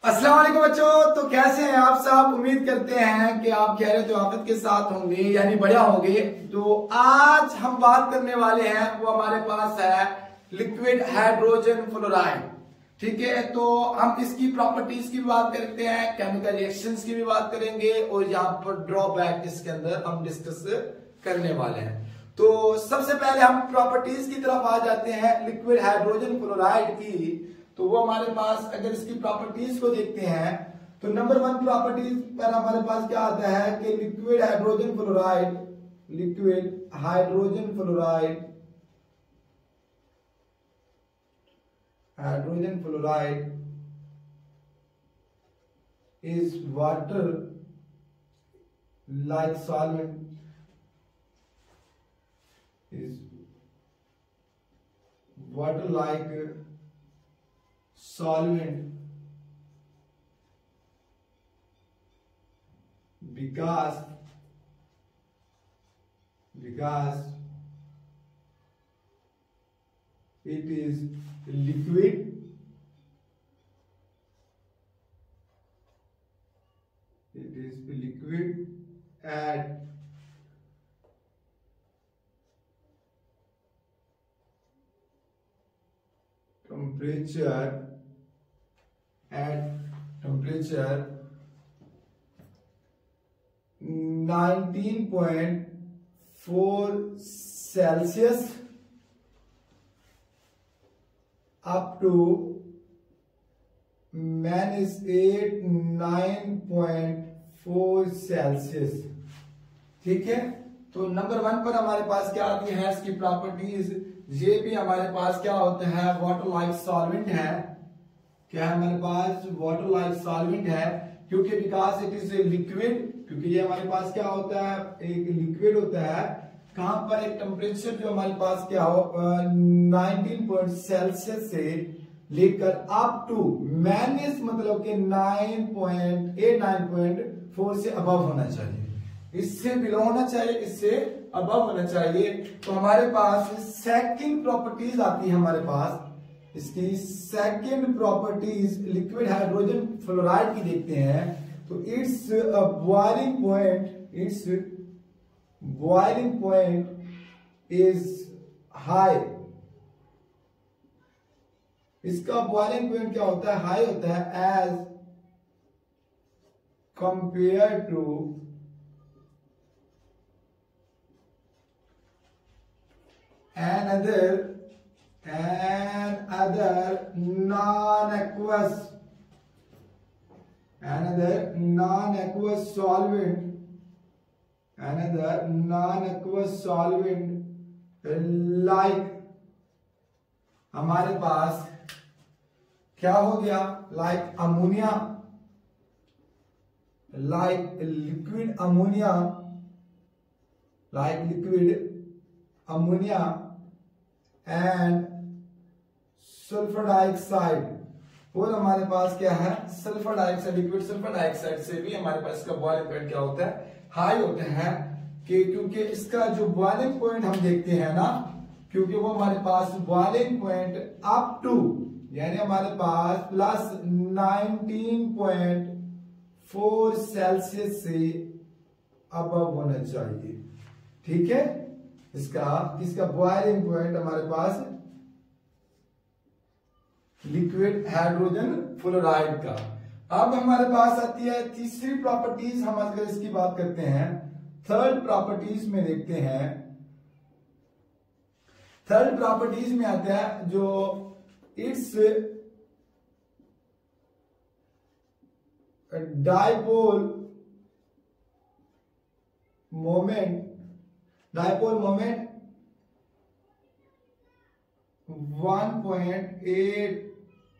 अस्सलाम वालेकुम बच्चों। तो कैसे हैं आप सब? उम्मीद करते हैं कि आप खैरियत आफियत के साथ होंगे, यानी बढ़िया होंगे। तो आज हम बात करने वाले हैं, वो हमारे पास है लिक्विड हाइड्रोजन फ्लोराइड। ठीक है, तो हम इसकी प्रॉपर्टीज की भी बात करते हैं, केमिकल रिएक्शंस की भी बात करेंगे और यहाँ पर ड्रॉबैक इसके अंदर हम डिस्कस करने वाले हैं। तो सबसे पहले हम प्रॉपर्टीज की तरफ आ जाते हैं लिक्विड हाइड्रोजन फ्लोराइड की। तो वो हमारे पास अगर इसकी प्रॉपर्टीज को देखते हैं तो नंबर 1 प्रॉपर्टीज पर हमारे पास क्या आता है कि liquid hydrogen fluoride is water like solvent because it is liquid at temperature 19.4 Celsius up to -8 9.4 Celsius. ठीक है, तो नंबर 1 पर हमारे पास क्या आती है इसकी प्रॉपर्टीज। ये भी हमारे पास क्या होता है, वाटर लाइक सॉल्वेंट है। क्या है हमारे पास? वाटर लाइक सॉल्वेंट है, क्योंकि because it is a liquid, क्योंकि ये हमारे पास क्या होता है, एक लिक्विड होता है। कहां पर? एक टेम्परेचर जो हमारे पास क्या हो 19 सेल्सियस से लेकर अप टू माइनस मतलब कि 9.4 से अबव होना चाहिए। इससे बिलो होना चाहिए, इससे अबव होना चाहिए। तो हमारे पास सेकंड प्रॉपर्टीज आती है हमारे पास। इसकी second properties liquid hydrogen fluoride की देखते हैं। तो its boiling point is high. इसका बॉइलिंग पॉइंट क्या होता है? हाई होता है as compare to another non-aqueous solvent like हमारे पास क्या हो गया, like ammonia, like liquid ammonia and sulphur dioxide. और हमारे पास क्या है, sulphur dioxide, liquid sulphur dioxide से भी हमारे पास इसका बॉइलिंग पॉइंट क्या होता है, हाई होता है। कि क्योंकि इसका जो बॉइलिंग पॉइंट हम देखते हैं ना, क्योंकि वो हमारे पास बॉइलिंग पॉइंट अप टू यानी हमारे पास प्लस 19.4 सेल्सियस से अबव होना चाहिए। ठीक है, इसका बॉइलिंग पॉइंट हमारे पास लिक्विड हाइड्रोजन फ्लोराइड का। अब हमारे पास आती है तीसरी प्रॉपर्टीज। हम अगर इसकी बात करते हैं, थर्ड प्रॉपर्टीज में देखते हैं। थर्ड प्रॉपर्टीज में आता है जो it's dipole moment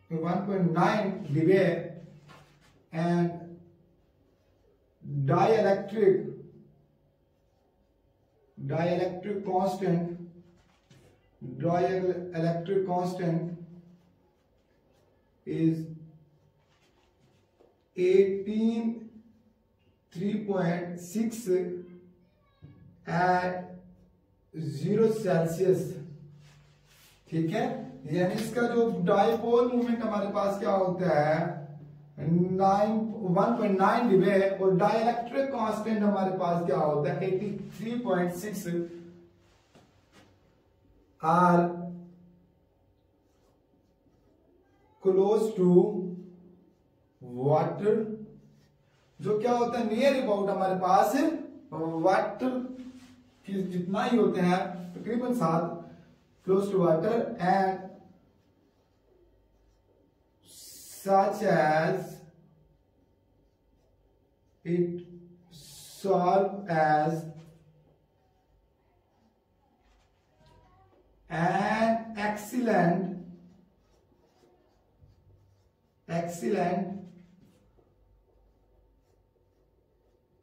1.9 dBA and dielectric constant is 3.6 at 0 Celsius. ठीक है, यानी इसका जो डाइपोल मूवमेंट हमारे पास क्या होता है 1.9 डिबे और डाइलेक्ट्रिक कांस्टेंट हमारे पास क्या होता है 83.6 आर क्लोज टू वाटर, जो क्या होता है नियर अबाउट हमारे पास वाटर की जितना ही होते हैं तकरीबन 7 close to water and such as it serve as an excellent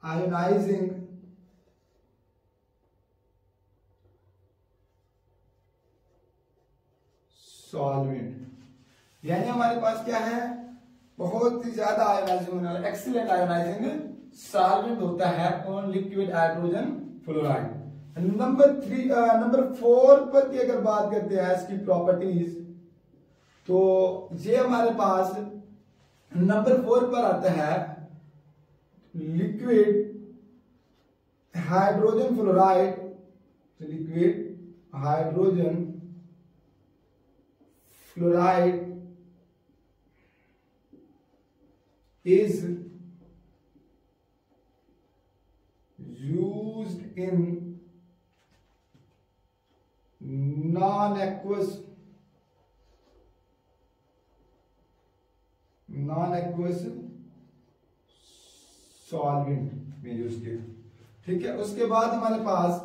ionizing solvent। यानी हमारे पास क्या है बहुत ही ज्यादा आयोनाइजिंग एक्सीलेंट आयोनाइजिंग सॉल्वेंट होता है on liquid hydrogen fluoride. Number 4 पर की अगर बात करते हैं इसकी प्रॉपर्टीज, तो ये हमारे पास नंबर 4 पर आता है liquid hydrogen fluoride. Liquid hydrogen fluoride is used in non-aqueous solvent में यूज किया। ठीक है, उसके बाद हमारे पास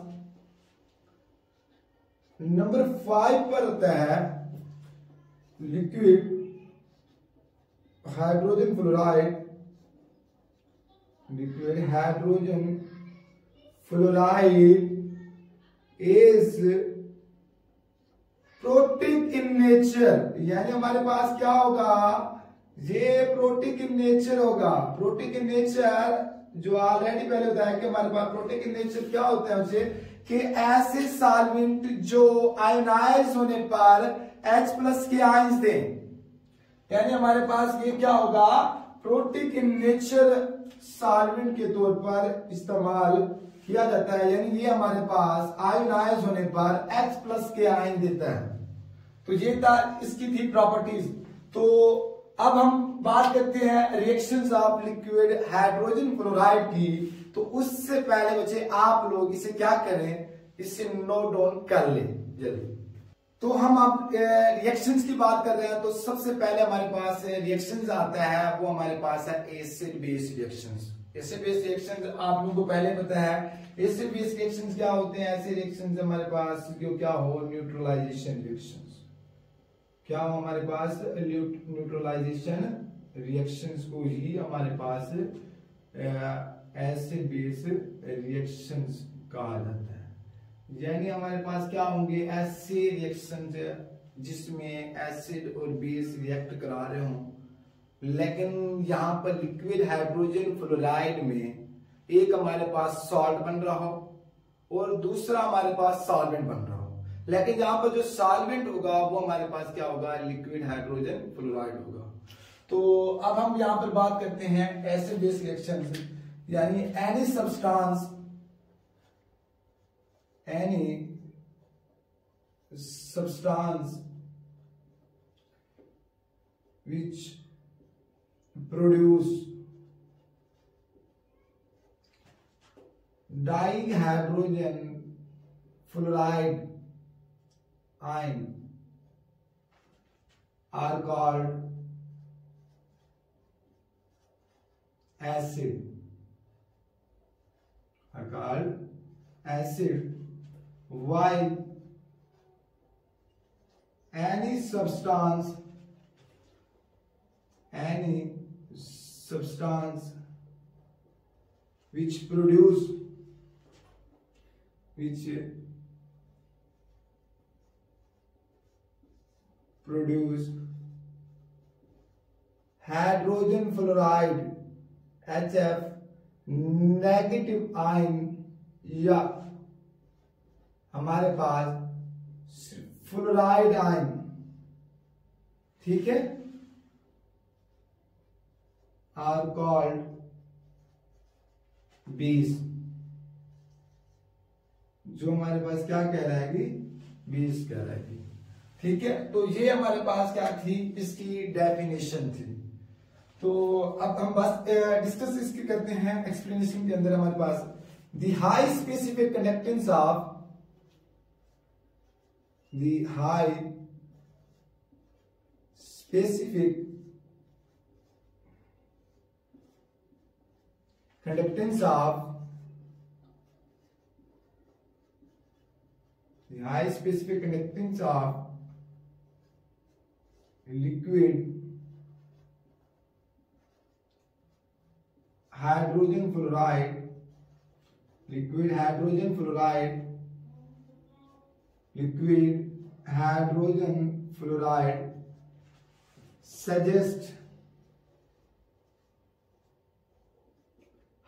नंबर 5 पर होता है liquid hydrogen fluoride. Liquid hydrogen fluoride is protic in nature. यानी हमारे पास क्या होगा, ये प्रोटिक इन नेचर होगा। प्रोटिक इन नेचर जो ऑलरेडी पहले बताया कि हमारे पास प्रोटिक इन नेचर क्या होता है उसे कि ऐसे सॉल्वेंट जो आयोनाइज होने पर H+ के आयंस दें। यानी हमारे पास ये क्या होगा प्रोटिक इन नेचर सॉल्वेंट के तौर पर इस्तेमाल किया जाता है। यानी ये हमारे पास आयोनाइज होने पर H+ के आयन देता है। तो ये था इसकी थी प्रॉपर्टीज। तो अब हम बात करते हैं reactions of liquid hydrogen fluoride की। तो उससे पहले बच्चे आप लोग इसे क्या करें, इसे नोट डाउन कर लें जल्दी। तो हम अब रिएक्शंस की बात कर रहे हैं। तो सबसे पहले हमारे पास रिएक्शंस आता है, वो हमारे पास है acid base reactions. Acid base reactions आप लोगों को पहले पता है। एसिड बेस रिएक्शंस क्या होते हैं, ऐसे रिएक्शंस हमारे पास जो क्या हो न्यूट्रलाइजेशन रिएक्शंस। क्या हो हमारे पास न्यूट्रलाइजेशन रिएक्शंस को ही हमारे पास एसिड बेस रिएक्शंस कहा जाता है। यानी हमारे पास क्या होंगे ऐसे रिएक्शंस जिसमें एसिड और बेस रिएक्ट करा रहे हों, लेकिन यहाँ पर लिक्विड हाइड्रोजन फ्लोराइड में एक हमारे पास सॉल्ट बन रहा हो और दूसरा हमारे पास सॉल्वेंट बन रहा हो। लेकिन यहाँ पर जो सॉल्वेंट होगा वो हमारे पास क्या होगा लिक्विड हाइड्रोजन फ्लोराइड होगा। तो अब हम यहाँ पर बात करते हैं एसिड बेस रिएक्शंस। यानी any substance which produce dihydrogen fluoride ion are called acid, while any substance which produce hydrogen fluoride HF negative ion या हमारे पास फ्लोराइड आयन, ठीक है, आर कॉल्ड बेस। जो हमारे पास क्या कह रहा है कि बेस कह रहा है कि, ठीक है। तो ये हमारे पास क्या थी, इसकी डेफिनेशन थी। तो अब हम बस डिस्कस इसकी करते हैं। एक्सप्लेनेशन के अंदर हमारे पास the high specific conductance of the high specific conductance of liquid hydrogen fluoride suggest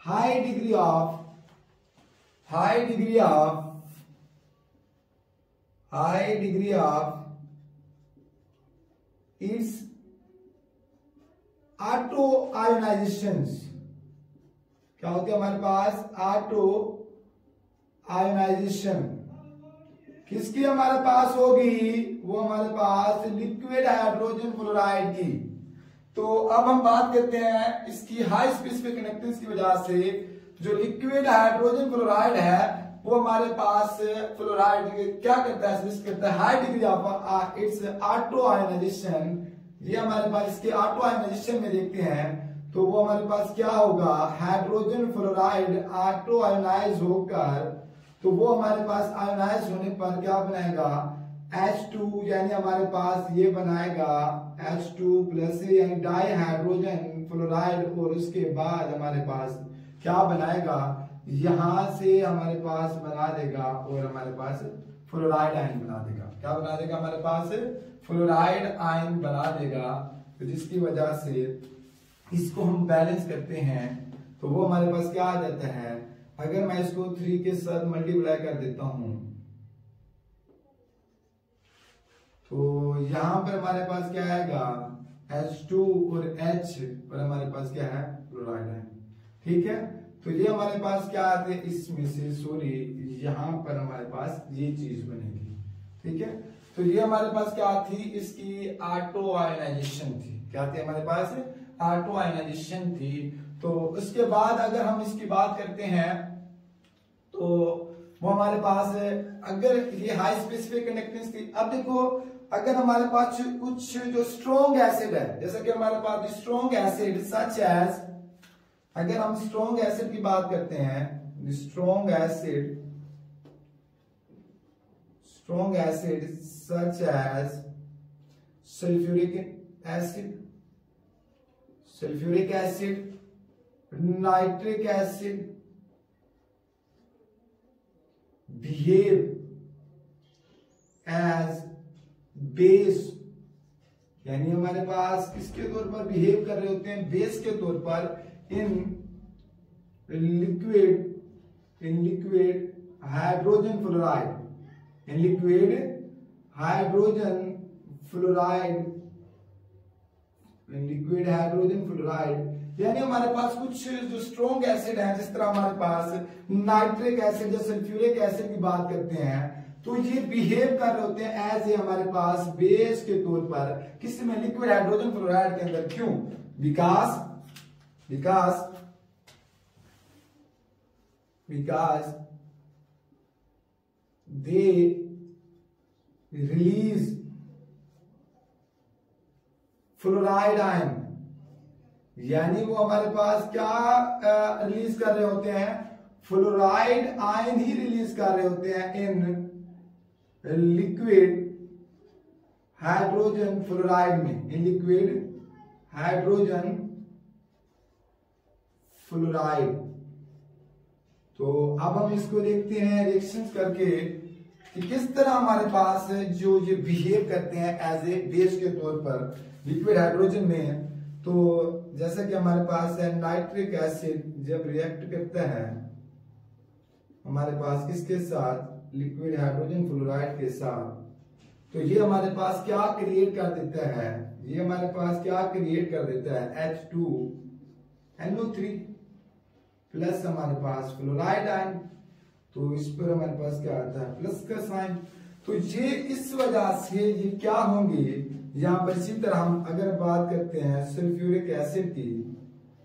high degree of its auto ionisations. क्या होती है हमारे पास, ऑटो आयोनाइजेशन। किसकी हमारे पास होगी, वो हमारे पास लिक्विड हाइड्रोजन फ्लोराइड की। तो अब हम बात करते हैं इसकी हाई स्पेसिफिक कंडक्टेंस की वजह से जो लिक्विड हाइड्रोजन फ्लोराइड है वो हमारे पास फ्लोराइड क्या करता है, सजेस्ट करता है high degree of its auto ionisation. ये हमारे पास इसके ऑटो आयोनाइजेशन में देखते हैं तो वो हमारे पास क्या होगा, हाइड्रोजन फ्लोराइड ऑटो आयोनाइज होकर, तो वो हमारे पास आयोनाइज होने पर क्या बनाएगा, H2, यानी हमारे पास ये बनाएगा H2 प्लस यानी डाई हाइड्रोजन फ्लोराइड। और उसके बाद हमारे पास क्या बनाएगा, यहां से हमारे पास बना देगा और हमारे पास फ्लोराइड आयन बना देगा। क्या बना देगा, हमारे पास फ्लोराइड आयन बना देगा। तो जिसकी वजह से इसको हम बैलेंस करते हैं तो वो हमारे पास क्या आ जाता है, अगर मैं इसको 3 के साथ मल्टीप्लाई कर देता हूं तो यहां पर हमारे पास क्या आएगा, H2 और H और हमारे पास क्या है, फ्लोराइड है। ठीक है, तो ये हमारे पास क्या आते हैं, इसमें से सॉरी यहां पर हमारे पास ये चीज बनेगी। ठीक है, तो ये हमारे पास क्या थी, इसकी ऑटो आयोनाइजेशन थी। क्या थी हमारे पास, ऑटो आयोनाइजेशन थी। तो उसके बाद अगर हम इसकी बात करते हैं तो वो हमारे पास अगर ये हाई स्पेसिफिक कंडक्टेंस थी। अब देखो अगर हमारे पास कुछ जो स्ट्रॉन्ग एसिड है, जैसे कि हमारे पास स्ट्रॉन्ग एसिड सच एज, अगर हम स्ट्रॉन्ग एसिड की बात करते हैं, strong acid such as sulphuric acid, nitric acid behave as base, यानी हमारे पास किसके तौर पर बिहेव कर रहे होते हैं, बेस के तौर पर इन लिक्विड हाइड्रोजन फ्लोराइड, यानी हमारे पास कुछ जो स्ट्रॉन्ग एसिड है, जिस तरह हमारे पास नाइट्रिक एसिड या सल्फ्यूरिक एसिड की बात करते हैं, तो ये बिहेव कर रहे होते हैं एज ए हमारे पास बेस के तौर पर किसी में, लिक्विड हाइड्रोजन फ्लोराइड के अंदर। क्यों, because they release fluoride ion, यानी वो हमारे पास क्या रिलीज कर रहे होते हैं, फ्लोराइड आयन ही रिलीज कर रहे होते हैं इन लिक्विड हाइड्रोजन फ्लोराइड में, इन लिक्विड हाइड्रोजन फ्लोराइड। तो अब हम इसको देखते हैं रिएक्शंस करके कि किस तरह हमारे पास जो ये बिहेव करते हैं एज ए बेस के तौर पर लिक्विड हाइड्रोजन में। तो जैसा कि हमारे पास है नाइट्रिक एसिड जब रिएक्ट करता है हमारे पास किसके साथ, लिक्विड हाइड्रोजन फ्लोराइड के साथ, तो ये हमारे पास क्या क्रिएट कर देता है, ये हमारे पास क्या क्रिएट कर देता है, H2 NO3 प्लस हमारे पास फ्लोराइड आयन, तो इस पर हमारे पास क्या आता है प्लस का साइन। तो ये इस वजह से ये क्या होंगे यहाँ पर। इसी तरह हम अगर बात करते हैं सल्फ्यूरिक एसिड की,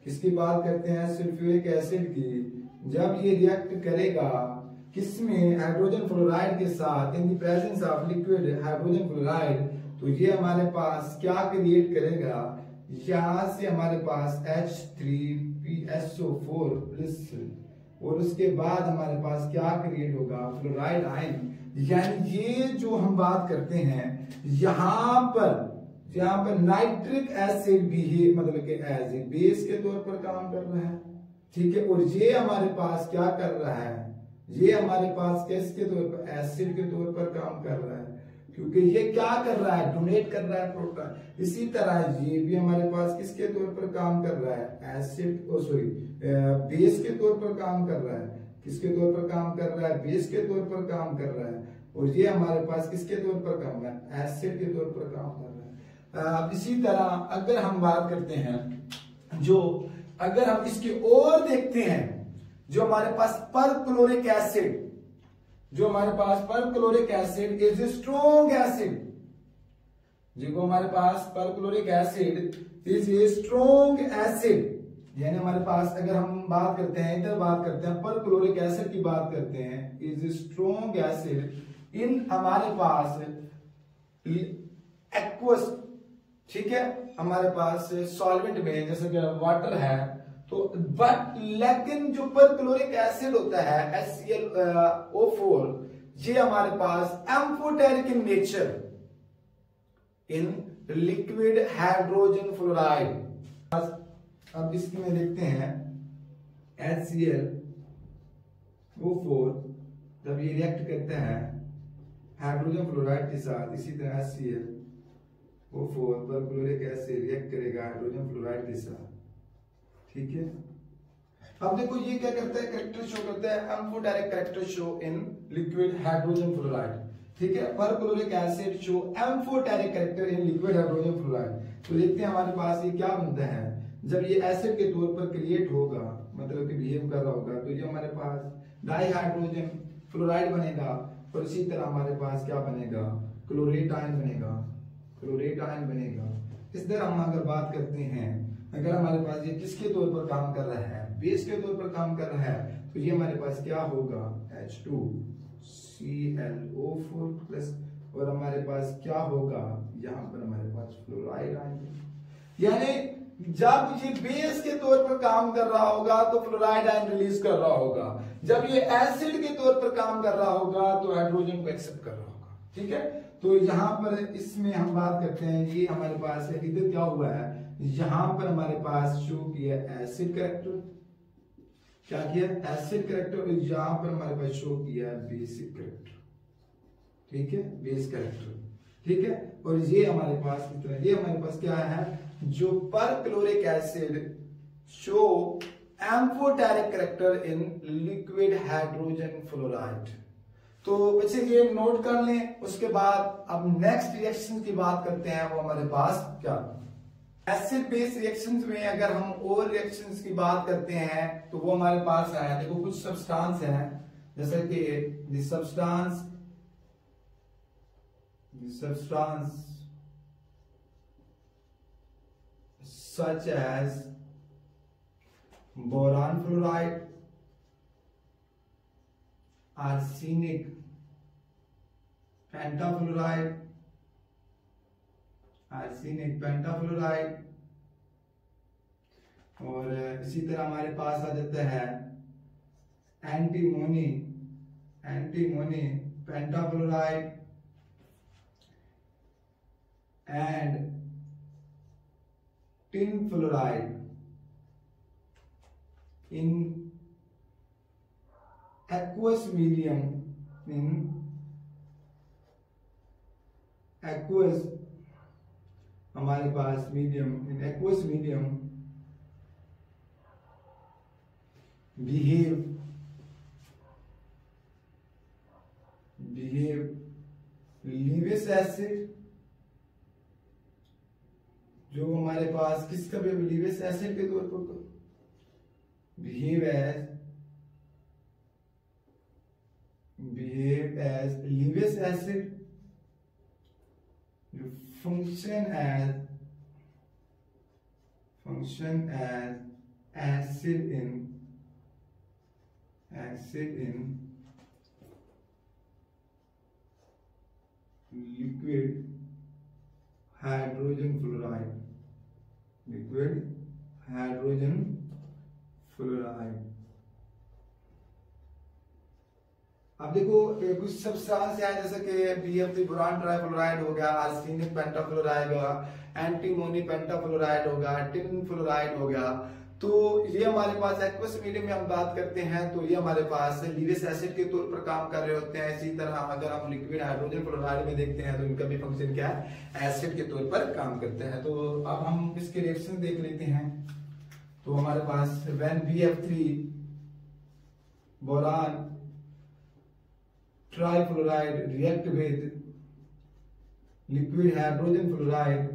किसकी बात करते हैं सल्फ्यूरिक एसिड की, जब ये रिएक्ट करेगा किसमें हाइड्रोजन फ्लोराइड के साथ in the presence of liquid hydrogen fluoride, तो ये हमारे पास क्या क्रिएट करेगा, यहां से हमारे पास H3PSO4 प्लस, और उसके बाद हमारे पास क्या क्रिएट होगा फ्लोराइड आयन। यानी ये जो हम बात करते हैं यहां पर नाइट्रिक एसिड भी मतलब कि एज ए बेस के तौर पर काम कर रहा है, ठीक है। और ये हमारे पास क्या कर रहा है, ये हमारे पास किसके तौर पर एसिड के तौर पर काम कर रहा है, क्योंकि ये क्या कर रहा है डोनेट कर रहा है प्रोटॉन। इसी तरह ये भी हमारे पास किसके तौर पर काम कर रहा है एसिड बेस के तौर पर काम कर रहा है। किसके तौर पर काम कर रहा है बेस के तौर पर काम कर रहा है, और ये हमारे पास किसके तौर पर काम कर रहा है एसिड के तौर पर काम कर रहा है। इसी तरह अगर हम बात करते हैं जो अगर हम इसकी ओर देखते हैं, जो हमारे पास परक्लोरिक एसिड, जो हमारे पास perchloric acid is strong acid, जो हमारे पास perchloric acid is a strong acid, यानी हमारे पास अगर हम बात करते हैं इधर बात करते हैं परक्लोरिक एसिड की बात करते हैं इज स्ट्रॉन्ग एसिड इन हमारे पास एक्वस, ठीक है, हमारे पास सॉल्वेंट में जैसे कि वाटर है, तो बट लेकिन जो परक्लोरिक एसिड होता है HClO4 ये हमारे पास amphoteric in nature in liquid hydrogen fluoride. अब इसमें देखते हैं HClO4 जब ये रिएक्ट करता है हाइड्रोजन फ्लोराइड के साथ, इसी तरह HClO4 परक्लोरिक एसिड रिएक्ट करेगा हाइड्रोजन फ्लोराइड के साथ, ठीक है। अब देखो ये क्या करता है कैरेक्टर शो करता है amphoteric character show in liquid hydrogen fluoride, ठीक है। Perchloric acid show amphoteric character in liquid hydrogen fluoride. तो देखते हैं हमारे पास ये क्या बनता है जब ये एसिड के तौर पर क्रिएट होगा, मतलब कि बिहेव कर रहा होगा, तो ये हमारे पास डाई हाइड्रोजन फ्लोराइड बनेगा, और इसी तरह हमारे पास क्या बनेगा क्लोरेट आयन बनेगा, क्लोरेट आयन बनेगा। इस तरह हम अगर बात करते हैं अगर हमारे पास ये किसके तौर पर काम कर रहा है बेस के तौर पर काम कर रहा है, तो ये हमारे पास क्या होगा H2ClO4 प्लस, और हमारे पास क्या होगा यहाँ पर हमारे पास फ्लोराइड आयन। यानी जब ये बेस के तौर पर काम कर रहा होगा तो फ्लोराइड आयन रिलीज कर रहा होगा, जब ये एसिड के तौर पर काम कर रहा होगा तो हाइड्रोजन को एक्सेप्ट कर रहा होगा, ठीक है। तो यहाँ पर इसमें हम बात करते हैं ये हमारे पास इधर क्या हुआ है, यहां पर हमारे पास शो किया एसिड कैरेक्टर, क्या किया एसिड कैरेक्टर, और यहां पर हमारे पास शो किया बेसिक कैरेक्टर, ठीक है बेस कैरेक्टर, ठीक है। और ये हमारे पास इतना, ये हमारे पास क्या है जो perchloric acid show amphoteric character in liquid hydrogen fluoride. तो बच्चे ये नोट कर लें। उसके बाद अब नेक्स्ट रिएक्शन की बात करते हैं, वो हमारे पास क्या एसिड बेस रिएक्शंस में अगर हम और रिएक्शंस की बात करते हैं तो वो हमारे पास है, देखो कुछ सब्सटेंस है जैसे कि this substance such as boron fluoride, arsenic pentafluoride, और इसी तरह हमारे पास आ जाता है antimony pentafluoride and tin fluoride in aqueous medium, हमारे पास medium in aqueous medium behave Lewis acid, जो हमारे पास किसका बिहेव लीविस एसिड के तौर पर behave as Lewis acid, function as acid in liquid hydrogen fluoride. अब देखो कुछ सब्सटेंस है जैसे कि BF3 बोरान ट्राइफ्लोराइड हो गया, आर्सेनिक पेंटाफ्लोराइड होगा, एंटीमोनी पेंटाफ्लोराइड होगा, टिन फ्लोराइड हो गया। तो ये हमारे पास एक्वस मीडियम में हम बात करते हैं तो ये हमारे पास लीविस एसिड के तौर पर काम कर रहे होते हैं। इसी तरह अगर हम लिक्विड हाइड्रोजन फ्लोराइड में देखते हैं तो इनका भी फंक्शन क्या है, एसिड के तौर पर काम करते हैं। तो अब हम इसके रिएक्शन देख लेते हैं। तो हमारे पास when BF3 boron trifluoride react with liquid hydrogen fluoride,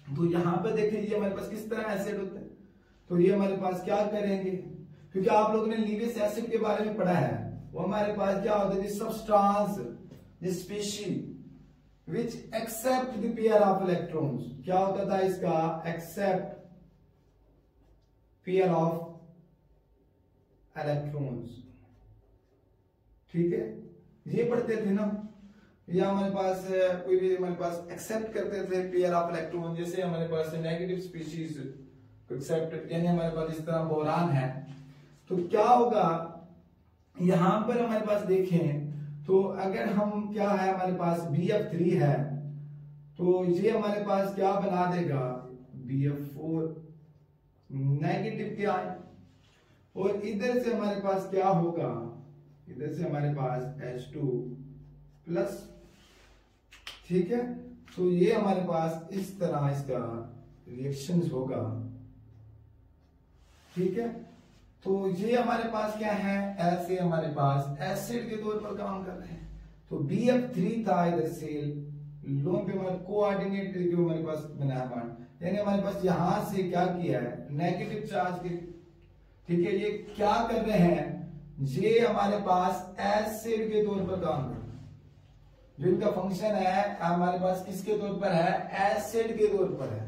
तो यहां पर देखिए ये हमारे पास किस तरह एसिड होता है। तो ये हमारे पास क्या करेंगे, क्योंकि आप लोगों ने लीविस एसिड के बारे में पढ़ा है, वो हमारे पास क्या होता है, substance the species which accept the pair of electrons. क्या होता था इसका, एक्सेप्ट पेयर ऑफ इलेक्ट्रॉन्स। ठीक है, ये पढ़ते थे ना, या हमारे पास कोई भी हमारे पास एक्सेप्ट करते थे पेयर ऑफ इलेक्ट्रॉन। जैसे हमारे पास नेगेटिव स्पीशीज एक्सेप्ट, यानी हमारे पास इस तरह बोरान है तो क्या होगा, यहां पर हमारे पास देखें तो अगर हम क्या है हमारे पास BF3 है तो ये हमारे पास क्या बना देगा, BF4 नेगेटिव क्या है, और इधर से हमारे पास क्या होगा, इधर से हमारे पास H2 प्लस। ठीक है, तो ये हमारे पास इस तरह इसका रिएक्शंस होगा। ठीक है, तो ये हमारे पास क्या है, ऐसे हमारे पास एसिड के तौर पर काम कर रहे हैं। तो BF3 था, इधर से लोन पे हमारे कोऑर्डिनेट जो हमारे पास बनाया बाण, यानी हमारे पास यहां से क्या किया है, नेगेटिव चार्ज के। ठीक है, ये क्या कर रहे हैं, ये हमारे पास एसिड के तौर पर काम कर रहे हैं। जो इनका फंक्शन है हमारे पास किसके तौर पर है, एसिड के तौर पर है।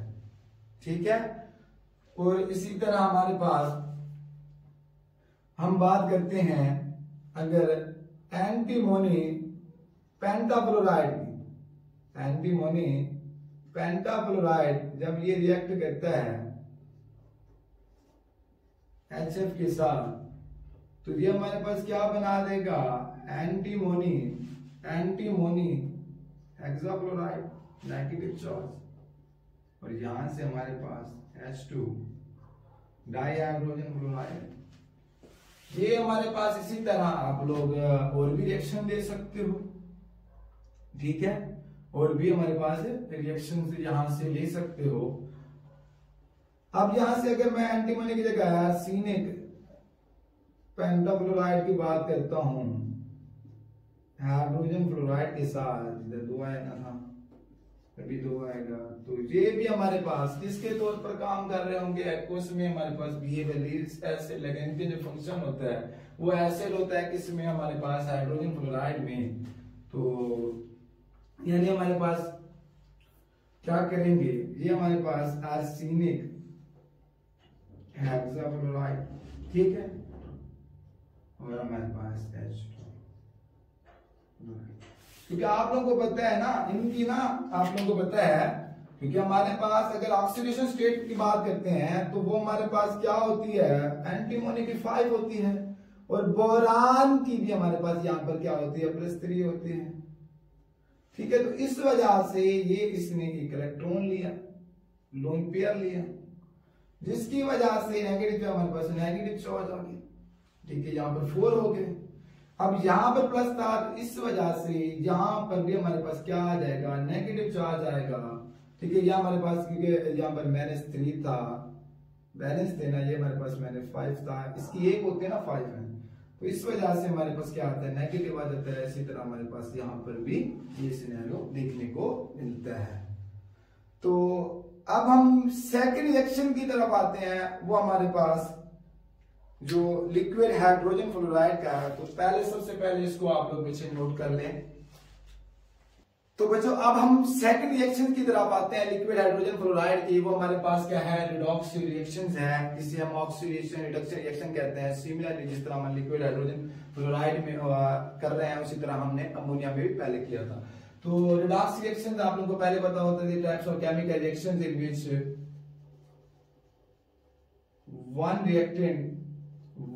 ठीक है, और इसी तरह हमारे पास हम बात करते हैं अगर एंटीमोनी पेंटाफ्लोराइड की, एंटीमोनी पेंटाफ्लोराइड जब ये रिएक्ट करता है HF के साथ तो ये हमारे पास क्या बना देगा, एंटीमोनी हेक्साफ्लोराइड नेगेटिव चार्ज, और यहां से हमारे पास H2 डाइहाइड्रोजन फ्लोराइड। ये हमारे पास इसी तरह आप लोग और भी रिएक्शन दे सकते हो। ठीक है, और भी हमारे पास रिएक्शन यहां से ले सकते हो। अब यहां से अगर मैं एंटीमोनी की जगह आर्सेनिक पेंटाफ्लोराइड की बात करता हूं हाइड्रोजन फ्लोराइड के साथ, इधर 2 आएगा ना, कभी 2 आएगा, तो ये भी हमारे पास किसके तौर पर काम कर रहे होंगे, एक्वस में हमारे पास BF एसिड लगे। इनके जो फंक्शन होता है वो एसिड होता है, किसमें हमारे पास हाइड्रोजन फ्लोराइड में। तो यानी हमारे पास क्या करेंगे, ये हमारे पास आर्सेनिक हेक्साफ्लोराइड, ठीक है, और हमारे पास H2। क्योंकि आप लोगों को पता है ना, इनकी ना आप लोगों को पता है, क्योंकि हमारे पास अगर ऑक्सीडेशन स्टेट की बात करते हैं तो वो हमारे पास क्या होती है, एंटीमोनी की 5 होती है, और बोरान की भी हमारे पास यहाँ पर क्या होती है, +3 होती है। ठीक है, तो इस वजह से ये इसने एक इलेक्ट्रॉन लिया, लोन पेयर लिया, जिसकी वजह से नेगेटिव हमारे पास नेगेटिव चार्ज आ गया। ठीक है, यहाँ पर 4 हो गए। अब यहाँ पर प्लस था, इस वजह से यहाँ पर भी हमारे पास क्या आ जाएगा, नेगेटिव चार्ज आएगा। ठीक है, यहाँ हमारे पास क्योंकि यहाँ पर -3 था, बैलेंस देना, ये हमारे पास -5 था, इसकी 1 होते हैं ना, 5 है, तो इस वजह से हमारे पास क्या आता है, नेगेटिव आ जाता है। इसी तरह हमारे पास यहाँ पर भी ये सिनेरियो देखने को मिलता है। तो अब हम सेकंड रिएक्शन की तरफ आते हैं, वो हमारे पास जो लिक्विड हाइड्रोजन फ्लोराइड का है, तो पहले सबसे पहले इसको आप लोग पीछे नोट कर लें। तो बच्चों अब हम सेकंड रिएक्शन की तरफ आते हैं लिक्विड हाइड्रोजन फ्लोराइड की। वो हमारे पास क्या है, रिडॉक्स रिएक्शंस है, जिसे हम ऑक्सीडेशन रिडक्शन रिएक्शन कहते हैं। सिमिलरली जिस तरह हम लिक्विड हाइड्रोजन फ्लोराइड में कर रहे हैं, उसी तरह हमने अमोनिया में भी पहले किया था। तो रिडॉक्स रिएक्शन आप लोगों को पहले पता होता है, types of chemical reactions in which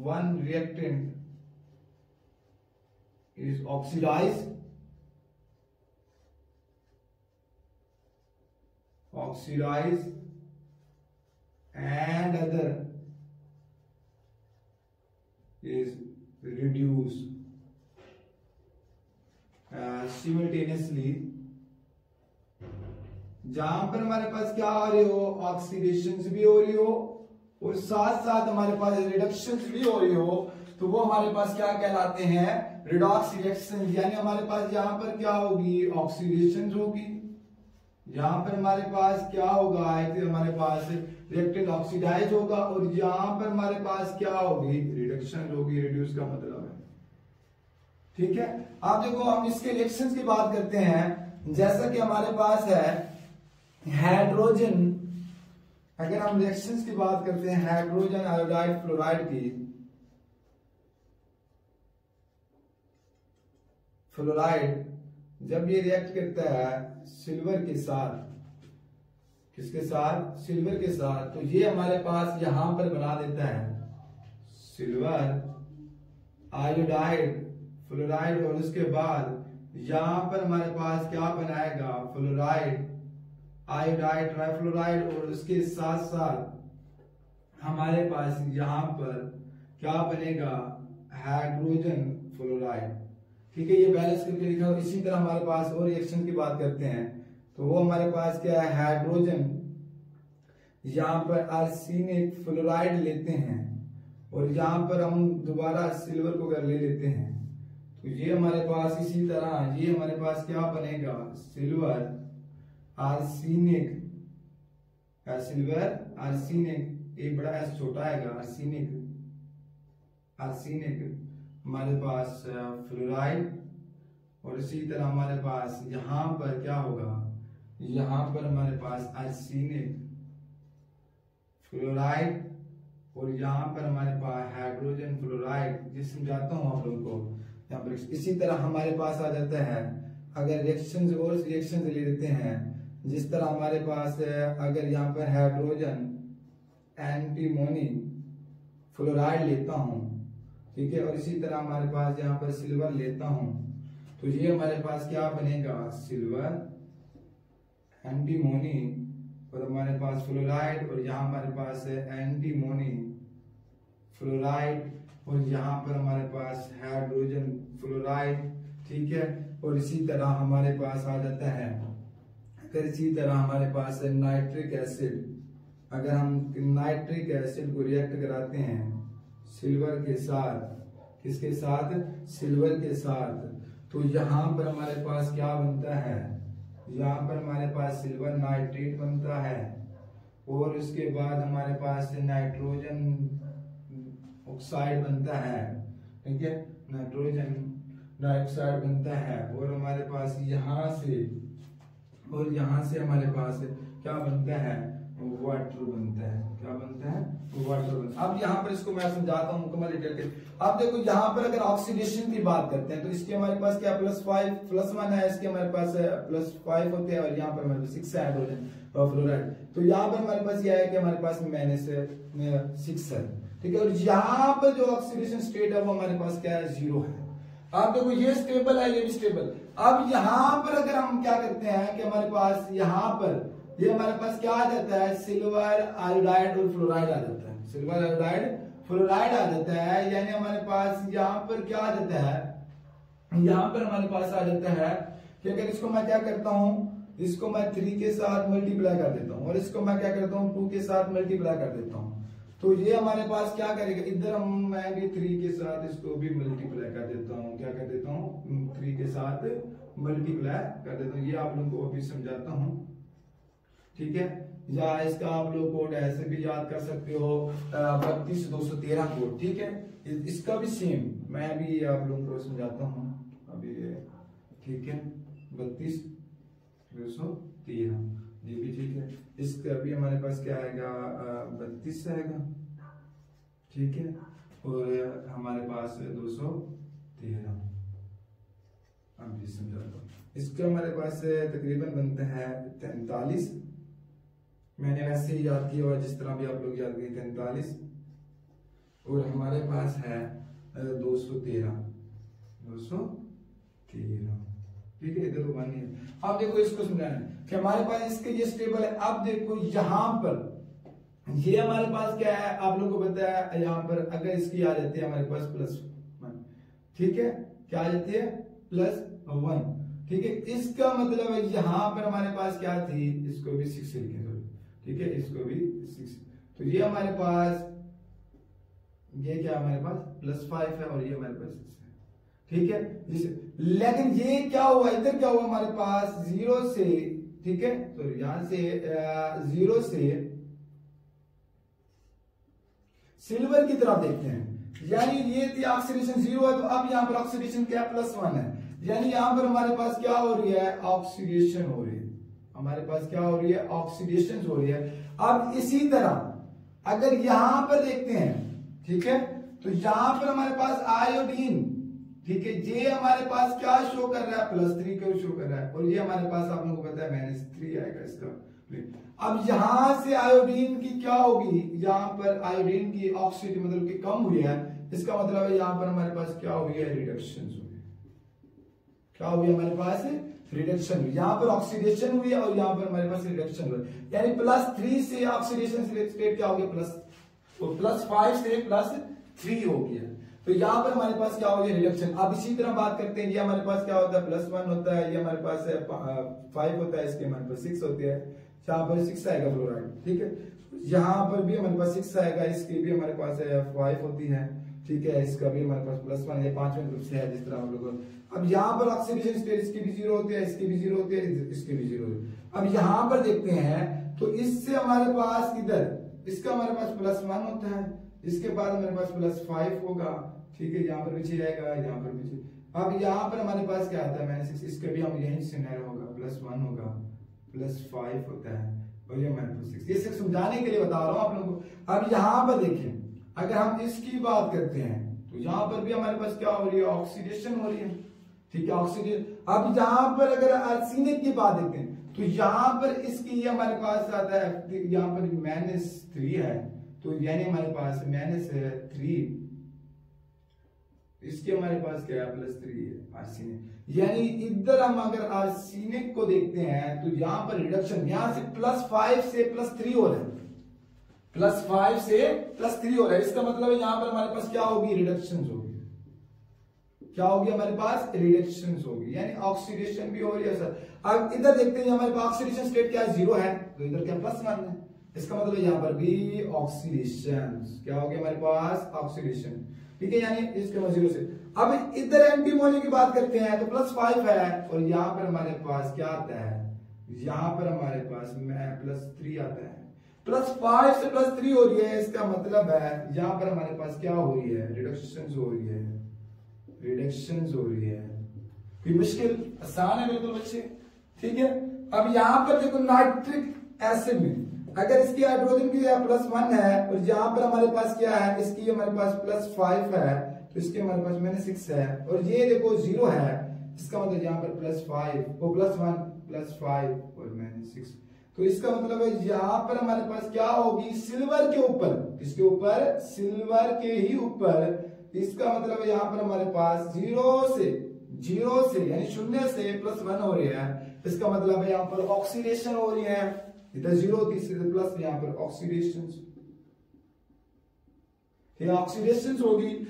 one reactant is oxidized and other is reduced simultaneously। जहां पर हमारे पास क्या हो रही हो, ऑक्सीडेशन भी हो रही हो और साथ साथ हमारे पास रिडक्शन भी हो रही हो, तो वो हमारे पास क्या कहलाते हैं, रिडॉक्स रिएक्शन। यानी हमारे पास यहाँ पर क्या होगी, ऑक्सीडेशन होगी, यहाँ पर हमारे पास क्या होगा, हमारे पास रिएक्टेंट ऑक्सीडाइज होगा, और यहाँ पर हमारे पास क्या होगी, रिडक्शन होगी। रिड्यूस का मतलब है, ठीक है। आप देखो हम इसके रिएक्शंस की बात करते हैं, जैसा कि हमारे पास है हाइड्रोजन, अगर हम रिएक्शंस की बात करते हैं हाइड्रोजन आयोडाइड फ्लोराइड की, फ्लोराइड जब ये रिएक्ट करता है सिल्वर के साथ, किसके साथ, सिल्वर के साथ, तो ये हमारे पास यहां पर बना देता है सिल्वर आयोडाइड फ्लोराइड, और उसके बाद यहां पर हमारे पास क्या बनाएगा, फ्लोराइड आयोडाइड ट्राइफ्लोराइड, और उसके साथ साथ हमारे पास यहां पर क्या बनेगा, हाइड्रोजन फ्लोराइड, ठीक है। ये बैलेंस करके लिखा हो। इसी तरह हमारे पास और रिएक्शन की बात करते हैं, तो वो हमारे पास क्या है, हाइड्रोजन यहां पर आर्सेनिक फ्लोराइड लेते हैं, और यहां पर हम दोबारा सिल्वर को कर ले लेते हैं, तो ये हमारे पास इसी तरह ये हमारे पास क्या बनेगा, सिल्वर आर्सेनिक, सिल्वर आर्सेनिक, एक बड़ा एस छोटा आएगा, आर्सेनिक, आर्सेनिक हमारे पास फ्लोराइड, और इसी तरह हमारे पास यहां पर क्या होगा, यहां पर हमारे पास आर्सेनिक फ्लोराइड, और यहां पर हमारे पास हाइड्रोजन फ्लोराइड, जिस समझाता हूं आप लोगों को यहाँ पर। इसी तरह हमारे पास आ जाता है, अगर रिएक्शंस और रिएक्शंस ले लेते हैं, जिस तरह हमारे पास अगर यहाँ पर हाइड्रोजन एंटीमोनी फ्लोराइड लेता हूं, ठीक है, और इसी तरह हमारे पास यहाँ पर सिल्वर लेता हूं, तो ये हमारे पास क्या बनेगा, सिल्वर एंटीमोनी, और हमारे पास फ्लोराइड, और यहाँ हमारे पास है एंटीमोनी फ्लोराइड, और यहाँ पर हमारे पास हाइड्रोजन फ्लोराइड, ठीक है। और इसी तरह हमारे पास आ जाता है, अगर इसी तरह हमारे पास है नाइट्रिक एसिड, अगर हम नाइट्रिक एसिड को रिएक्ट कराते हैं सिल्वर के साथ, किसके साथ, सिल्वर के साथ, तो यहां पर हमारे पास क्या बनता है, यहां पर हमारे पास सिल्वर नाइट्रेट बनता है, और उसके बाद हमारे पास नाइट्रोजन ऑक्साइड बनता है, ठीक है, नाइट्रोजन डाइऑक्साइड बनता है, और हमारे पास यहां से और यहां से हमारे पास क्या बनता है, वाटर बनता है, क्या बनता है, वाटर बनता है। अब यहाँ पर इसको मैं समझाता हूँ मुकम्मल डिटेल के। अब देखो यहाँ पर अगर ऑक्सीडेशन की बात करते हैं, तो इसके हमारे पास क्या +5 +1 है, इसके हमारे पास +5 होते हैं, और यहाँ पर हमारे पास 6 है हाइड्रोजन और फ्लोराइड, तो यहाँ पर हमारे पास यह है कि हमारे पास -6 है, ठीक है। और यहाँ पर जो ऑक्सीडेशन स्टेट है वो हमारे पास क्या है, 0 है। आप देखो ये स्टेबल है, ये भी स्टेबल। अब यहाँ पर अगर हम क्या करते हैं कि हमारे पास यहाँ पर ये हमारे पास क्या आ जाता है, सिल्वर आयोडाइड और फ्लोराइड आ जाता है, सिल्वर आयोडाइड फ्लोराइड आ जाता है, यानी हमारे पास यहाँ पर क्या आ जाता है, यहाँ पर हमारे पास आ जाता है कि अगर इसको मैं क्या करता हूँ, इसको मैं 3 के साथ मल्टीप्लाई कर देता हूँ, और इसको मैं क्या करता हूँ 2 के साथ मल्टीप्लाई कर देता हूँ, तो ये हमारे पास क्या करेगा, इधर हम मैं भी 3 के साथ इसको भी मल्टीप्लाई कर देता हूँ, क्या कर देता हूँ 3 के साथ मल्टीप्लाई कर देता हूँ। ये आप लोगों को अभी समझाता हूँ, ठीक है। या इसका आप लोग कोड ऐसे भी याद कर सकते हो 32,213 कोड, ठीक है। इसका भी सेम मैं भी आप लोगों को समझाता हूँ अभी, ठीक है। 32,213 ये भी ठीक है। इसका भी हमारे पास क्या आएगा 32 आएगा, ठीक है। और हमारे पास 213, अब ये समझाता हूँ। इसका हमारे पास तकरीबन बनता है 43, मैंने वैसे ही याद किया और जिस तरह भी आप लोग याद किए 43, और हमारे पास है 213, ठीक है। इधर तो वन है। अब देखो इसको समझाना कि हमारे पास इसके ये स्टेबल है। अब देखो यहाँ पर ये हमारे पास क्या है, आप लोगों को पता है, यहाँ पर अगर इसकी आ जाती है हमारे पास +1, ठीक है। क्या आ जाती है +1, ठीक है। इसका मतलब है यहाँ पर हमारे पास क्या थी, इसको भी 6 लिखेंगे, ठीक है, इसको भी 6। तो ये हमारे पास ये क्या हमारे पास +5 है और ये हमारे पास 6 है, ठीक है। लेकिन ये क्या हुआ, इधर क्या हुआ हमारे पास 0 से, ठीक है। तो यहां से 0 से सिल्वर की तरफ देखते हैं, यानी ये थी ऑक्सीडेशन 0 है, तो अब यहां पर ऑक्सीडेशन क्या +1 है, यानी यहां पर हमारे पास क्या हो रही है, ऑक्सीडेशन हो रही है। हमारे पास क्या हो रही है, ऑक्सीडेशन हो रही है। अब इसी तरह अगर यहां पर देखते हैं, ठीक है, तो यहां पर हमारे पास आयोडीन, ठीक है, ये हमारे पास क्या शो कर रहा है, +3 को शो कर रहा है, और ये हमारे पास आप लोगों को पता है -3 आएगा इसका। अब यहां से आयोडीन की क्या होगी, यहां पर आयोडीन की ऑक्सीडेशन मतलब कि कम हुई है, इसका मतलब है यहां पर हमारे पास क्या हुई है, रिडक्शन हुई। क्या हुई हमारे पास रिडक्शन हुई, यहां पर ऑक्सीडेशन हुई है और यहां पर हमारे पास रिडक्शन हुई, यानी +3 से ऑक्सीडेशन स्टेट क्या हो गया +5 से +3 हो गया। तो यहां पर हमारे पास क्या हो गया, रिडक्शन। अब इसी तरह बात करते हैं, ये हमारे पास क्या होता है +1 होता है, ये हमारे पास 5 होता है, इसके हमारे पास 6 होते हैं, यहाँ पर 6 आएगा फ्लोराइड, ठीक है। यहाँ पर भी हमारे पास 6 आएगा, इसकी भी हमारे पास 5 होती है, ठीक है। इसका भी हमारे पास +1 है, 5वें ग्रुप से है, जिस तरह हम लोग। अब यहाँ पर ऑक्सीडेशन स्टेट इसकी भी 0 होती है, इसकी भी 0 होती है, इसकी भी 0 होती है। अब यहाँ पर देखते हैं तो इससे हमारे पास इधर इसका हमारे पास +1 होता है, इसके बाद हमारे पास +5 होगा, ठीक है। यहाँ पर पीछे आएगा, यहाँ पर पीछे। अब यहाँ पर हमारे पास क्या आता है -6, इसका भी हम यही सिनेरियो होगा, +1 होगा, +5 होता है, और ये -6। ये सिर्फ समझाने के लिए बता रहा हूँ आप लोगों को। अब यहाँ पर देखिए, अगर हम इसकी बात करते हैं तो यहाँ पर भी हमारे पास क्या हो रही है, ऑक्सीडेशन हो रही है, ठीक है, ऑक्सीडेशन। अब यहाँ पर अगर आर्सेनिक की बात देखते हैं तो यहाँ पर इसकी ये हमारे पास आता है, यहाँ पर -3 है, तो यानी हमारे पास -3, इसके हमारे पास क्या है +3 है आर्सेनिक। यानी इधर हम अगर आर्सेनिक को देखते हैं तो यहाँ पर रिडक्शन, यहां से +5 से +3 हो रहा है, +5 से +3 हो रहा है। इसका मतलब है यहाँ पर हमारे पास क्या होगी, रिडक्शन होगी। क्या होगी हमारे पास, रिडक्शन होगी, यानी ऑक्सीडेशन भी हो रही है सर। अब इधर देखते हैं हमारे पास ऑक्सीडेशन स्टेट क्या है, 0 है, तो इधर क्या +1 है, इसका मतलब यहाँ पर भी ऑक्सीडेशन। क्या हो गया हमारे पास, ऑक्सीडेशन, ठीक है, यानी इसके 0 से। अब इधर एंटीमोनी की बात करते हैं तो +5 है, और यहाँ पर हमारे पास क्या आता है, यहाँ पर हमारे पास +3 आता है। +5 से +3 हो रही है, इसका मतलब है यहाँ पर हमारे पास क्या हो रही है, रिडक्शन हो रही है, रिडक्शन हो रही है। कोई मुश्किल, आसान है बिल्कुल बच्चे, ठीक है। अब यहाँ पर देखो नाइट्रिक एसिड में अगर इसकी हाइड्रोजन की +1 है, और यहाँ पर हमारे पास क्या है, इसकी हमारे पास +5 है, तो इसके हमारे पास -6 है, और ये देखो 0 है, इसका मतलब यहाँ पर +5 और +1 +5 और -6, तो इसका मतलब है यहाँ पर हमारे पास क्या होगी, सिल्वर के ऊपर, इसके ऊपर सिल्वर के ही ऊपर, इसका मतलब है यहाँ पर हमारे पास 0 से यानी 0 से +1 हो रही है, इसका मतलब है यहाँ पर ऑक्सीडेशन हो रही है। इधर 0 होती है प्लस, यहाँ पर ऑक्सीडेशन, ठीक है, ऑक्सीडेशन होगी।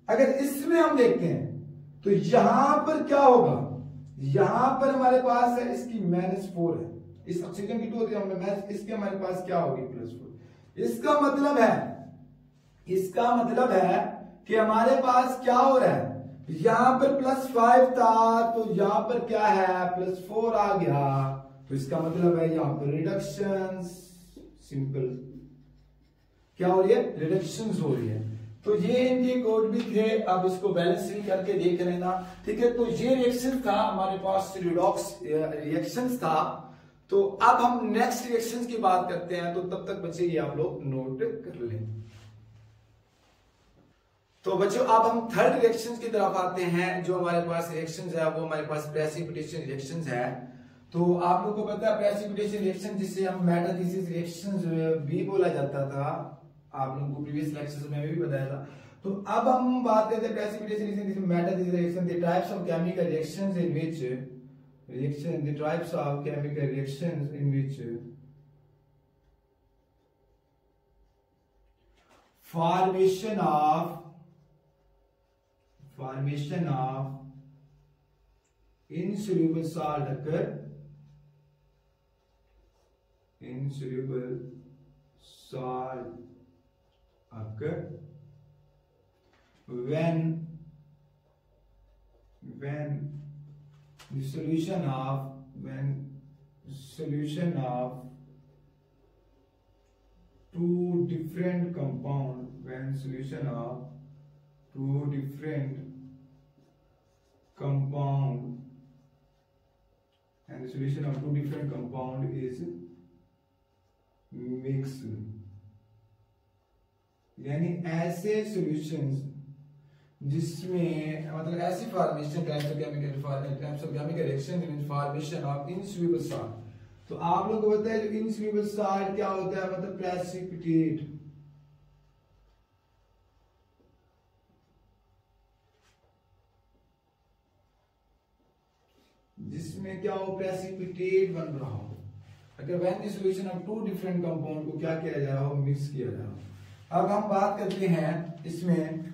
अगर इसमें हम देखते हैं तो यहां पर क्या होगा, यहां पर हमारे पास है इसकी -4 है, इस ऑक्सीजन की 2 होती है, इसके हमारे पास क्या होगी +4। इसका मतलब है कि हमारे पास क्या हो रहा है, यहां पर +5 था, तो यहां पर क्या है +4 आ गया, तो इसका मतलब है यहाँ पर रिडक्शन, सिंपल क्या हो रही है, रिडक्शन हो रही है। तो ये इनके कोड भी थे, अब इसको बैलेंसिंग करके देख लेना, ठीक है। तो ये रिएक्शन था हमारे पास, रिडॉक्स रिएक्शन था। तो अब हम नेक्स्ट रिएक्शन की बात करते हैं, तो तब तक बच्चे ये आप लोग नोट कर लें। तो बच्चों अब हम थर्ड रिएक्शन की तरफ आते हैं। जो हमारे पास रिएक्शन है वो हमारे पास प्रेसिपिटेशन रिएक्शन है। तो आप लोगों को पता है प्रेसिपिटेशन रिएक्शन जिसे हम मेटाथीसिस रिएक्शन भी बोला जाता था, आप लोगों को प्रीवियस लेक्चर्स में भी बताया था। तो अब हम बात करते हैं precipitation reaction, metathesis reaction, the types of chemical reactions in which the types of chemical reactions in which formation of insoluble salt occur, insoluble salt occur when the solution of two different compound, when solution of two different compound and the solution of two different compound is mixed, यानी ऐसे solutions जिसमें मतलब ऐसी formation types of chemical reaction in formation of insoluble salt. तो आप लोगों को पता है जो इनसॉल्युबल सॉल्ट क्या होता है, मतलब प्रेसिपिटेट, जिसमें क्या हो, प्रेसिपिटेट बन रहा हो। अगर when the solution of two different compound को क्या किया जा रहा हो, मिक्स किया जा रहा हो। अब हम बात करते हैं इसमें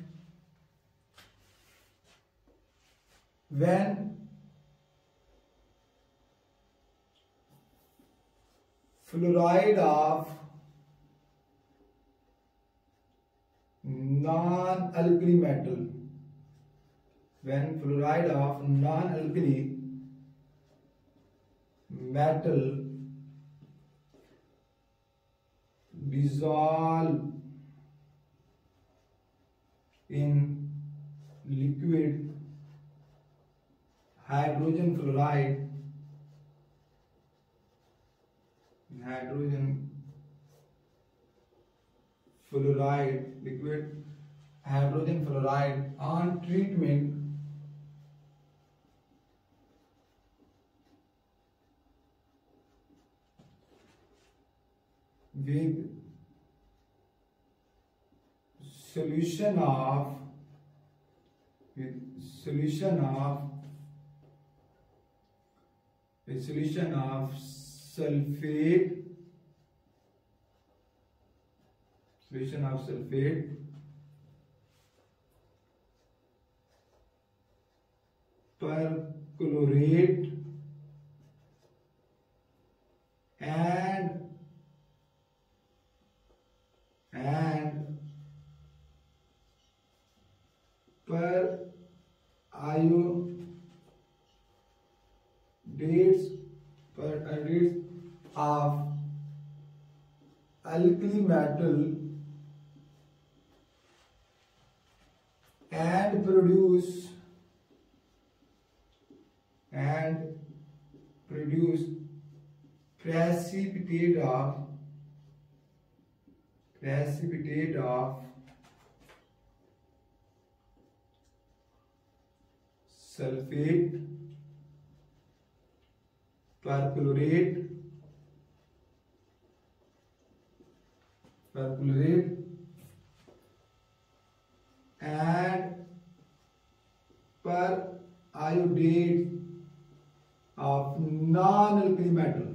when fluoride of non-alkali metal, when fluoride of non-alkali metal dissolve in liquid hydrogen fluoride, liquid hydrogen fluoride on treatment with solution of sulfate, perchlorate and per iodates of alkali metal and produce precipitate of sulfate, perchlorate and per iodate of non-alkali metal,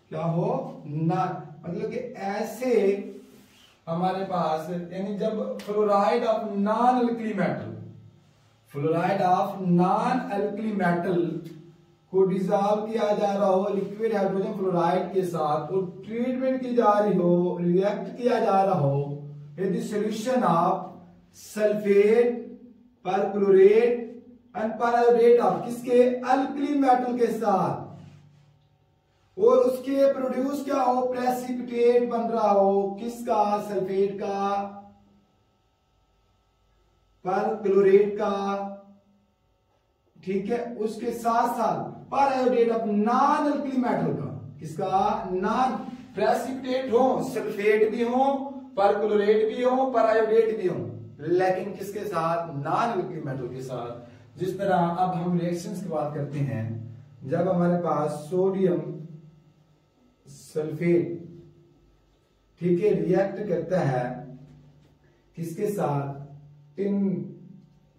क्या हो ना, मतलब कि ऐसे हमारे पास यानी जब fluoride of non alkali metal को डिसॉल्व किया जा रहा हो लिक्विड हाइड्रोजन फ्लोराइड के साथ, और ट्रीटमेंट की जा रही हो, रिएक्ट किया जा रहा हो, यदि solution of sulphate, perchlorate and पर ऑफ किसके, अल्कली मेटल के साथ, और उसके प्रोड्यूस क्या हो, प्रेसिपिटेट बन रहा हो किसका, सल्फेट का, परक्लोरेट का, ठीक है। उसके साथ साथ पर iodate of non alkali metal का, किसका, नॉन प्रेसिपिटेट हो, सल्फेट भी हो, परक्लोरेट भी हो, पर आयोडेट भी हो, लेकिन किसके साथ, नॉन अल्कली मेटल के साथ। जिस तरह अब हम रिएक्शंस की बात करते हैं, जब हमारे पास सोडियम सल्फेट, ठीक है, रिएक्ट करता है किसके साथ, टिन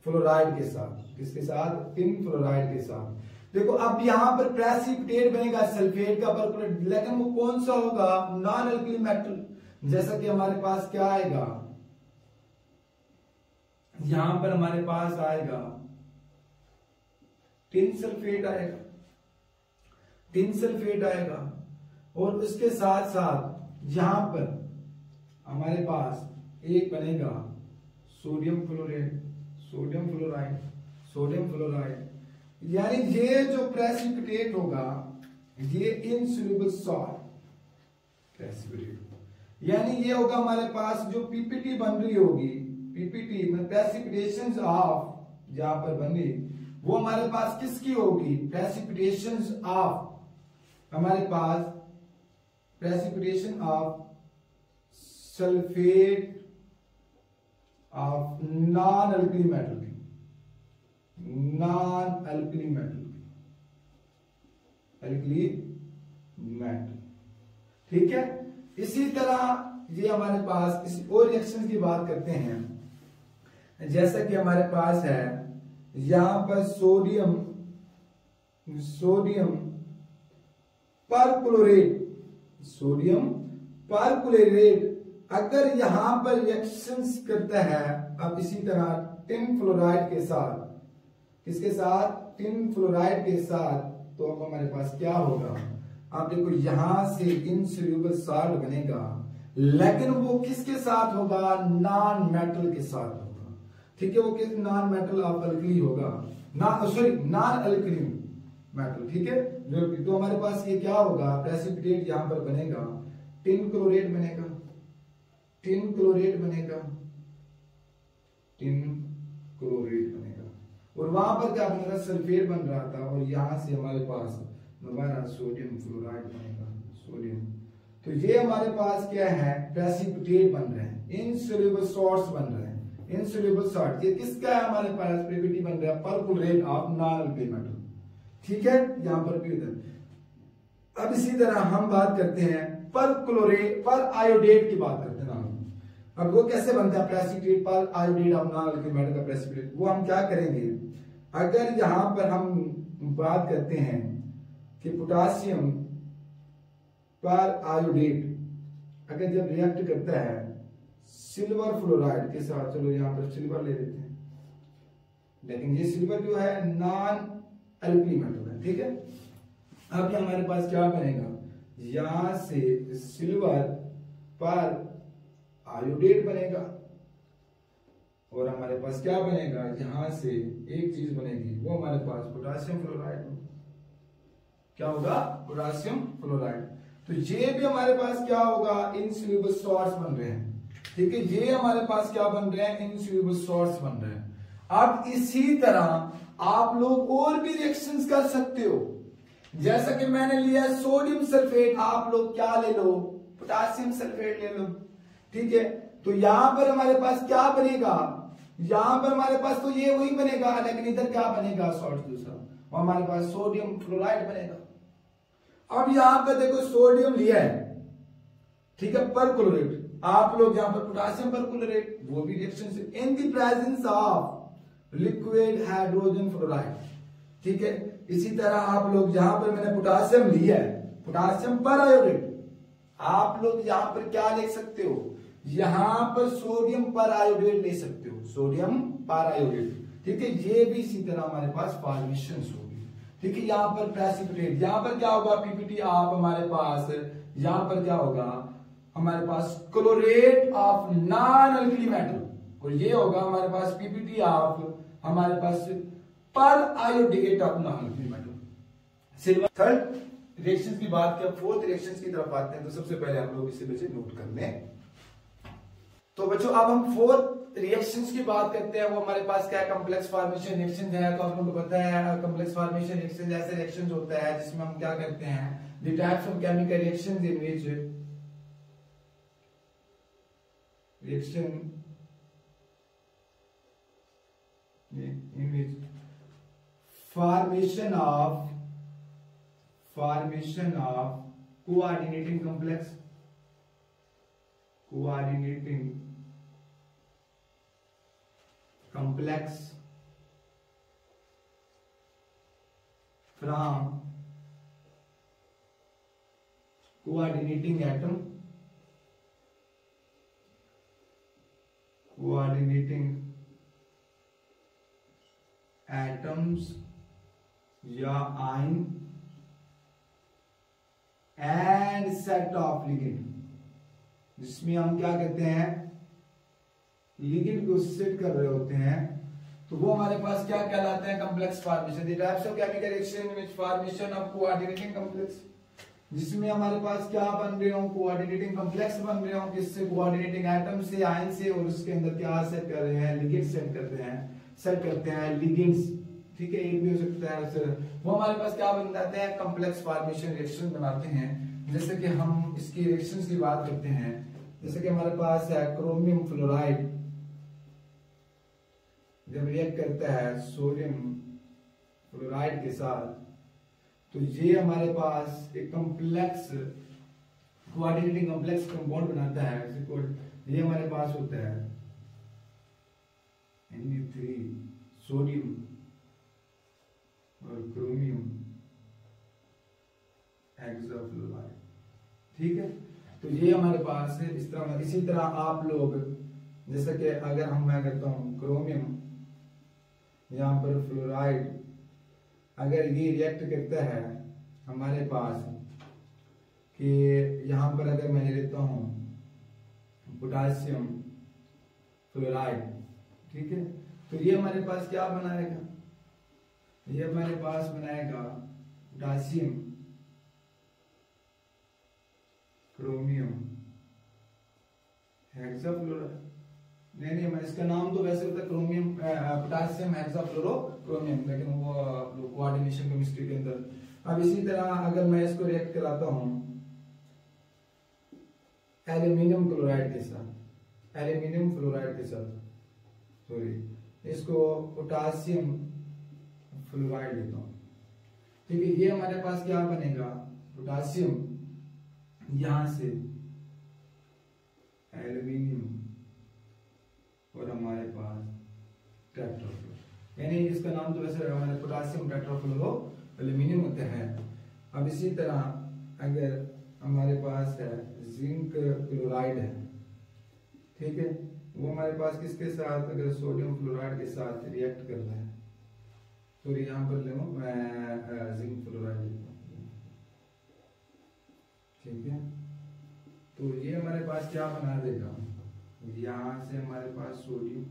फ्लोराइड के साथ, किसके साथ, टिन फ्लोराइड के साथ। देखो अब यहां पर प्रेसिपिटेट बनेगा सल्फेट का, परक्लोरेट, लेकिन वो कौन सा होगा, नॉन अल्कली मेटल। जैसा कि हमारे पास क्या आएगा, यहां पर हमारे पास आएगा टिन सल्फेट आएगा, टिन सल्फेट आएगा, और उसके साथ साथ यहां पर हमारे पास एक बनेगा sodium fluoride, sodium fluoride, sodium fluoride. यानी ये जो प्रेसिपिटेट होगा ये इनसोल्यूबल सॉल्ट प्रेसिपिटेट, यानी ये होगा हमारे पास जो पीपीटी बन रही होगी, पीपीटी में प्रेसिपिटेशंस ऑफ जहां पर बनी वो हमारे पास किसकी होगी, प्रेसिपिटेशंस ऑफ हमारे पास precipitation of sulphate of non alkali metal की, नॉन अल्कली मेटल की, अल्कली मेटल, ठीक है। इसी तरह ये हमारे पास इस और रिएक्शन की बात करते हैं, जैसा कि हमारे पास है यहां पर sodium, sodium perchlorate, sodium perchlorate अगर यहां पर रिएक्शंस करता है, अब इसी तरह टिन फ्लोराइड के साथ, किसके साथ, टिन फ्लोराइड के साथ, तो अब हमारे पास क्या होगा, आप देखो यहां से इनसोल्यूबल सॉल्ट बनेगा, लेकिन वो किसके साथ होगा, नॉन मेटल के साथ होगा, ठीक है। वो किस, नॉन मेटल ऑफ अल्कली होगा, सॉरी नॉन अल्कली मेटल, ठीक है। तो हमारे पास ये क्या होगा, प्रेसिपिटेट यहां पर बनेगा, टिन क्लोरेट बनेगा, टिन क्लोरेट बनेगा, टिन क्लोरेट बनेगा, और वहां पर क्या बनेगा, सल्फेट बन रहा था, और यहां से हमारे पास दोबारा सोडियम फ्लोराइड बनेगा, सोडियम। तो ये हमारे पास क्या है, प्रेसिपिटेट बन रहे हैं, इनसोल्यूबल सॉल्ट्स बन रहे हैं, इनसोल्यूबल सॉल्ट। ये किसका है हमारे पास, पीपीटी बन रहा है, perchlorate of non alkali metal, ठीक है, यहां पर भी उधर। अब इसी तरह हम बात करते हैं परक्लोरेट, पर आयोडेट की बात करते हैं ना। अब वो कैसे बनता है, प्रेसिपिटेट पर iodate of non alkali metal का प्रेसिपिटेट, वो हम क्या करेंगे, अगर यहां पर हम बात करते हैं कि पोटासियम पर आयोडेट अगर जब रिएक्ट करता है सिल्वर फ्लोराइड के साथ, चलो यहां पर सिल्वर ले लेते हैं, लेकिन ये सिल्वर जो है नॉन अल्कली मेटल है, ठीक है। अब ये हमारे पास क्या बनेगा, यहां से सिल्वर पर आयोडेट बनेगा, और हमारे पास क्या बनेगा, यहां से एक चीज बनेगी, वो हमारे पास पोटासियम फ्लोराइड होगा, क्या होगा, पोटासियम फ्लोराइड। तो ये भी हमारे पास क्या होगा, इनसोल्यूबल सॉल्ट्स बन रहे हैं, ठीक है। ये हमारे पास क्या बन रहे हैं, इनसोल्यूबल सॉल्ट्स बन रहे हैं। अब इसी तरह आप लोग और भी रिएक्शंस कर सकते हो, जैसा कि मैंने लिया सोडियम सल्फेट, आप लोग क्या ले लो, पोटासियम सल्फेट ले लो, ठीक है। तो यहां पर हमारे पास क्या बनेगा, यहां पर हमारे पास तो ये वही बनेगा, लेकिन इधर क्या बनेगा, सॉल्ट दूसरा, और हमारे पास सोडियम फ्लोराइड बनेगा। अब यहां पर देखो सोडियम लिया है, ठीक है, परक्लोरेट, आप लोग यहां पर पोटासियम परक्लोरेट, वो भी reaction in the presence of liquid hydrogen fluoride, ठीक है। इसी तरह आप लोग यहां पर मैंने पोटासियम लिया है, पोटासियम पर आयोडेट, आप लोग यहां पर क्या लिख सकते हो, यहां पर सोडियम पर आयोडेट ले सकते हो, सोडियम पर आयोडेट, ठीक है। ये भी इसी तरह हमारे पास फॉर्मेशंस होगी, ठीक है। यहां पर प्रेसिपिटेट, यहां पर क्या होगा, पीपीटी आप हमारे पास, यहां पर क्या होगा, हमारे पास chlorate of non alkali metal, और ये होगा हमारे पास पीपीटी ऑफ हमारे पास पर iodinate of non metal silver. Third reactions की बात किया, फोर्थ रिएक्शंस की तरफ आते हैं। तो सबसे पहले हम लोग इसे बच्चे नोट कर लें। तो बच्चों अब हम फोर्थ रिएक्शंस की बात करते हैं। वो हमारे पास क्या है, कॉम्प्लेक्स फॉर्मेशन रिएक्शन है। तो आप लोगों को पता है कॉम्प्लेक्स फॉर्मेशन रिएक्शन ऐसे रिएक्शन होता है जिसमें हम क्या करते हैं, the types of chemical reactions in which formation of coordinating complex from coordinating atoms या ion and set of ligand, जिसमें हम क्या करते हैं, लिगेंड को सेट कर रहे होते हैं। तो वो हमारे पास क्या कहलाते हैं, complex formation. The types of chemical reaction which formation of coordinating complex, जिसमें हमारे पास क्या बन रहे हो, कोऑर्डिनेटिंग कॉम्प्लेक्स बन रहे हो, किससे, कोऑर्डिनेटिंग एटम से, आयन से, और उसके अंदर क्या सेट कर रहे हैं, लिगेंड सेट करते हैं लिगेंड्स। ठीक है, एक भी हो सकता है सर। वो हमारे पास क्या बन जाते हैं, कॉम्प्लेक्स फॉर्मेशन रिएक्शन बनाते हैं। जैसे कि हम इसकी रिएक्शंस की बात करते हैं, जैसे कि हमारे पास है क्रोमियम फ्लोराइड जब रिएक्ट करता है सोडियम फ्लोराइड के साथ, तो ये हमारे पास एक कॉम्प्लेक्स कोऑर्डिनेटिंग कॉम्प्लेक्स कंपाउंड बनाता है। ये हमारे पास होता है Na3 सोडियम और क्रोमियम हेक्साफ्लोराइड। ठीक है, तो ये हमारे पास है इस तरह। इसी तरह आप लोग जैसे कि अगर मैं करता हूं क्रोमियम यहां पर फ्लोराइड, अगर ये रिएक्ट करता है हमारे पास कि यहां पर अगर मैं लेता हूं पोटासियम फ्लोराइड, ठीक है, तो ये हमारे पास क्या बनाएगा, ये हमारे पास बनाएगा पोटासियम क्रोमियम हेक्साफ्लोराइड। नहीं, मैं इसका नाम तो वैसे होता है क्रोमियम पोटासियम हेक्साफ्लोरोक्रोमियम, लेकिन वो कोऑर्डिनेशन केमिस्ट्री के अंदर। अब इसी तरह अगर मैं इसको रिएक्ट कराता हूं एल्यूमिनियम क्लोराइड के साथ, एल्यूमिनियम फ्लोराइड के साथ, सॉरी, इसको पोटासियम फ्लोराइड लेता हूं। ठीक है, ये हमारे पास क्या बनेगा, पोटासियम यहां से एल्यूमिनियम और हमारे पास टेट्राफ्लोरो, यानी इसका नाम तो वैसे हमारे पोटासियम टेट्राफ्लोरो एल्यूमिनियम होते हैं। अब इसी तरह अगर हमारे पास है जिंक क्लोराइड है, ठीक है, वो हमारे पास किसके साथ, अगर सोडियम फ्लोराइड के साथ रिएक्ट कर रहा है, तो यहां पर ले मैं जिंक फ्लोराइड लेता हूं। ठीक है, तो ये हमारे पास क्या बना देगा, यहां से हमारे पास सोडियम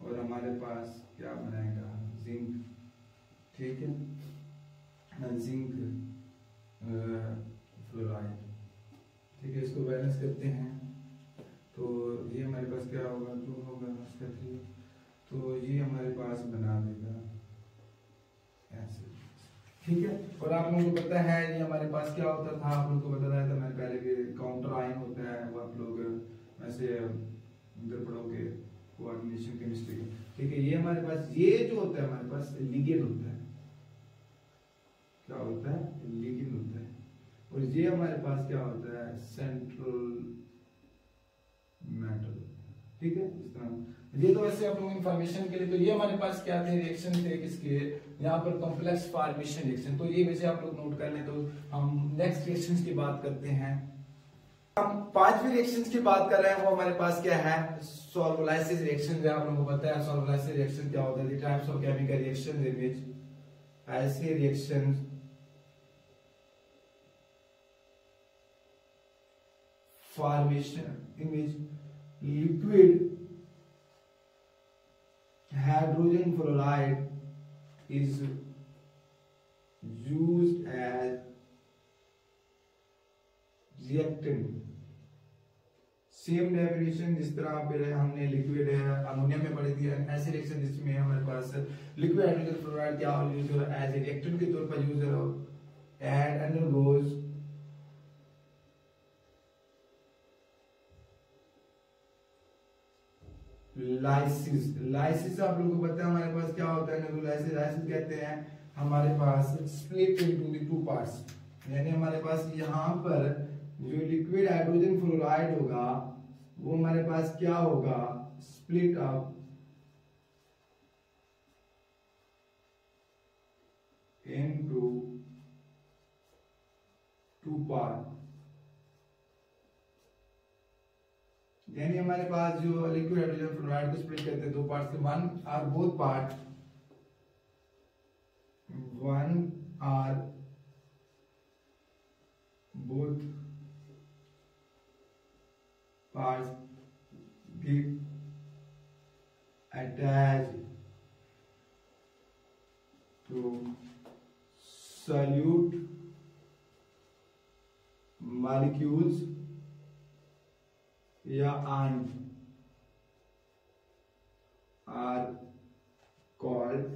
और हमारे पास क्या बनाएगा, जिंक। ठीक है, जिंक फ्लोराइड। ठीक है, इसको बैलेंस करते हैं, तो ये हमारे पास क्या होगा, 2 होगा उसका 3, तो ये हमारे पास बना देगा ऐसे। ठीक है, और आप लोगों को पता है ये हमारे पास क्या होता था, आप लोगों को बता रहा था मैंने पहले भी, काउंटर आयन होता है, वो आप लोग वैसे इधर पढ़ोगे कोऑर्डिनेशन केमिस्ट्री। ठीक है, ये हमारे पास, ये जो होता है हमारे पास लिगेंड होता है, क्या होता है, लिगेंड होता है। और ये हमारे पास क्या होता है, सेंट्रल मेटल। ठीक है, इस तरह। ये तो वैसे आप लोगों इन्फॉर्मेशन के लिए, तो ये हमारे पास क्या थे, रिएक्शन थे किसके, यहाँ पर कॉम्प्लेक्स फॉर्मेशन रिएक्शन। तो ये वैसे आप लोग नोट कर लें। तो हम नेक्स्ट रिएक्शंस की बात करते हैं। हम 5वीं रिएक्शंस की बात कर रहे हैं, वो हमारे पास क्या है, सॉल्वोलाइसिस रिएक्शन है। आप लोगों को पता है सॉल्वोलाइसिस रिएक्शन क्या होता है, the types of chemical reactions in which ऐसे reactions formation in which liquid hydrogen fluoride is used as reactant. Same definition जिस तरह पे हमने लिक्विड है अमोनिया में पढ़ी थी, ऐसी रिएक्शन जिसमें हमारे पास लिक्विड हाइड्रोजन फ्लोराइड क्या यूज हो रहा है, एज ए रिएक्टेंट के तौर पर यूज हो एंड अंडरगोज लाइसिस। लाइसिस आप लोगों को पता है हमारे पास क्या होता है, लाइसिस कहते हैं हमारे पास split into the two parts, यानी हमारे पास यहाँ पर जो लिक्विड हाइड्रोजन फ्लोराइड होगा वो हमारे पास क्या होगा, split up into two part. यानी हमारे पास जो लिक्विड हाइड्रोजन फ्लोराइड को स्प्लिट करते हैं दो पार्ट्स के, one or both part, one or both parts get attached to solute molecules या ions are called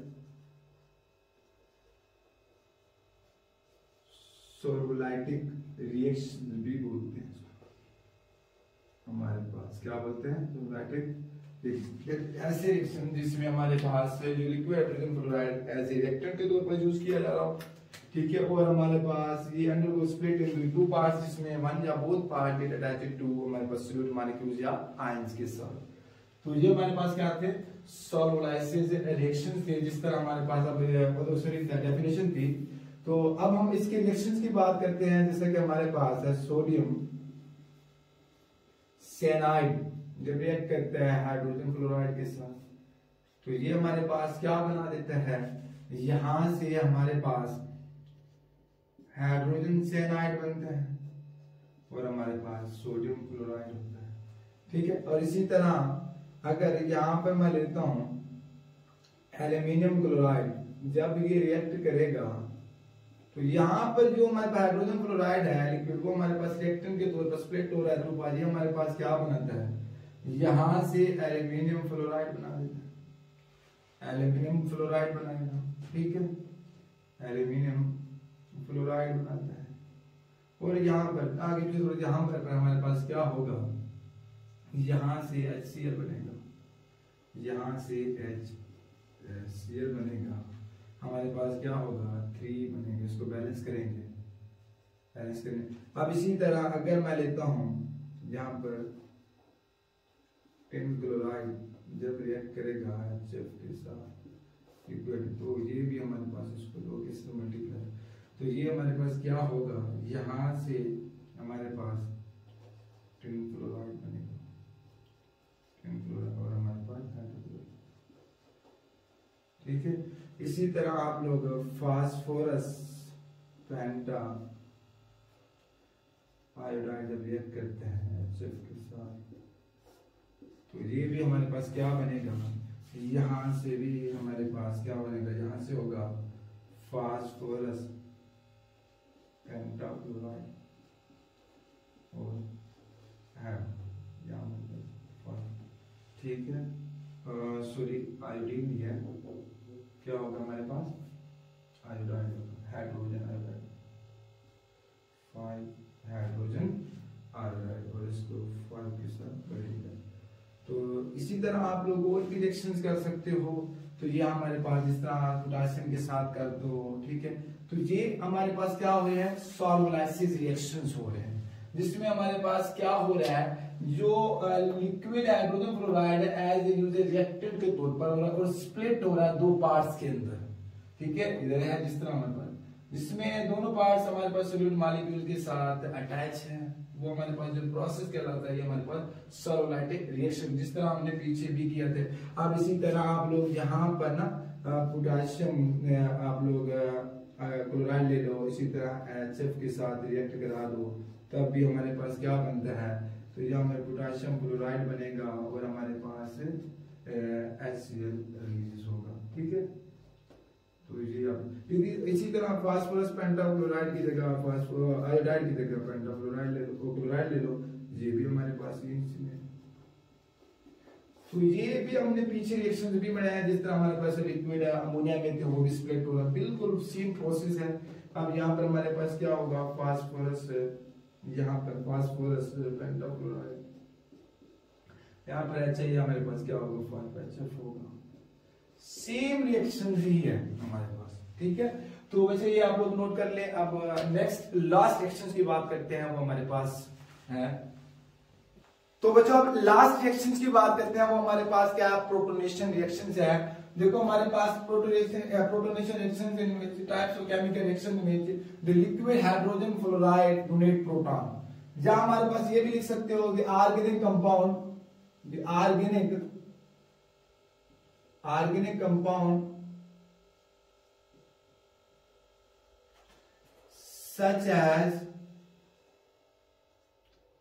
सोरोलाइटिक रिएक्शन भी बोलते हैं। हमारे पास क्या बोलते हैं, सोरोलाइटिक ऐसे रिएक्शन जिसमें हमारे पास जो liquid hydrogen fluoride as a reactant के तौर पर यूज किया जा रहा हो, ठीक है, और हमारे पास ये undergo split into two parts जिसमें वन या both part get attached to हमारे पास सॉल्यूट मॉलिक्यूल्स या आयंस के साथ। तो ये हमारे पास क्या थे, सोलोलाइसिस रिएक्शन थे, जिस तरह हमारे पास अब सॉरी डेफिनेशन थी। तो अब हम इसके रिएक्शंस की बात करते हैं, जैसे कि हमारे पास है सोडियम साइनाइड जब रिएक्ट करता है हाइड्रोजन क्लोराइड के साथ, तो ये हमारे पास क्या बना देता है, यहां से हमारे पास हाइड्रोजन साइनाइड बनता है और हमारे पास सोडियम क्लोराइड होता है, ठीक है। और इसी तरह अगर यहां पर मैं लेता हूं एल्यूमिनियम क्लोराइड, जब ये रिएक्ट करेगा तो यहाँ पर जो हमारे पास हाइड्रोजन क्लोराइड है लिक्विड को हमारे पास रिएक्टेंट के तौर पर स्प्लिट हो रहा है, तो ये हमारे पास क्या बनाता है, यहां से एल्यूमिनियम फ्लोराइड बना देता है, एल्यूमिनियम फ्लोराइड बनाएगा, ठीक है, एल्यूमिनियम फ्लोराइड बनाता है। और यहाँ पर आगे जो यहाँ पर हमारे पास क्या होगा, यहां से HCl बनेगा, यहां से HCl बनेगा, हमारे पास क्या होगा 3 बनेंगे, इसको बैलेंस करेंगे, बैलेंस करेंगे। अब इसी तरह अगर मैं लेता हूं यहाँ पर टिन क्लोराइड जब रिएक्ट करेगा HF के साथ लिक्विड, तो ये भी हमारे पास इसको 2 के साथ मल्टीप्लाई, तो ये हमारे पास क्या होगा, यहां से हमारे पास टिन क्लोराइड बनेगा, टिन क्लोराइड, और हमारे पास हाइड्रोक्लोराइड, ठीक है। इसी तरह आप लोग फास्फोरस पेंटा आयोडाइड जब रिएक्ट करते हैं HF के साथ, तो ये भी हमारे पास क्या बनेगा, यहां से भी हमारे पास क्या बनेगा, यहां से होगा फास्फोरस पेंटाक्लोराइड और ठीक है, सॉरी आयोडीन है, क्या होगा हमारे पास iodide, hydrogen iodide, 5 hydrogen iodide, और इसको 5 के साथ बढ़ेगा। तो इसी तरह आप लोग और भी रिएक्शंस कर सकते हो, तो ये हमारे पास जिस तरह पोटेशियम के साथ कर दो, ठीक है। तो ये हमारे पास क्या हो रहे हैं, सोलोलाइसिस रिएक्शंस हो रहे हैं, जिसमें हमारे पास क्या हो रहा है, जो liquid hydrogen fluoride as a use reactant के तौर पर हो रहा है और स्प्लिट हो रहा है 2 पार्ट्स के अंदर, ठीक है, इधर है जिस तरह हमारे पास, जिसमें दोनों पार्ट्स हमारे पास सॉल्यूट मॉलिक्यूल के साथ अटैच है, वो हमारे पास जो प्रोसेस कहलाता है ये हमारे पास सोलोलाइटिक रिएक्शन, जिस तरह हमने पीछे भी किया था। अब इसी तरह आप लोग यहाँ पर ना पोटेशियम आप लोग क्लोराइड ले लो, इसी तरह HF के साथ रिएक्ट करा दो, तब भी हमारे पास क्या बनता है, तो ये हमारे पोटेशियम क्लोराइड बनेगा और हमारे पास HCl रिलीज होगा। ठीक है, तो ये आप इसी तरह फास्फोरस पेंटाक्लोराइड की जगह आयोडाइड की जगह पेंटाक्लोराइड ले लो, क्लोराइड ले लो, ये भी हमारे पास ये है। तो ये भी हमने पीछे रिएक्शन भी बनाया, जिस तरह हमारे पास लिक्विड अमोनिया में थे वो भी स्प्लिट हो रहा, बिल्कुल सेम प्रोसेस है। अब यहाँ पर हमारे पास क्या होगा, फास्फोरस, यहाँ पर फास्फोरस पेंटाक्लोराइड, यहाँ पर HI हमारे पास क्या होगा, 5HF होगा। सेम रिएक्शन ही है हमारे पास। ठीक है, तो वैसे ये आप लोग नोट कर ले। अब नेक्स्ट लास्ट रिएक्शंस की बात करते हैं, वो हमारे पास है। तो बच्चों अब लास्ट रिएक्शंस की बात करते हैं, वो हमारे पास क्या है, प्रोटोनेशन रिएक्शंस है। देखो हमारे पास protonation reactions in which types of chemical reaction in which the liquid hydrogen fluoride donate proton. जहां हमारे पास ये भी लिख सकते हो the organic compound, the organic compound such as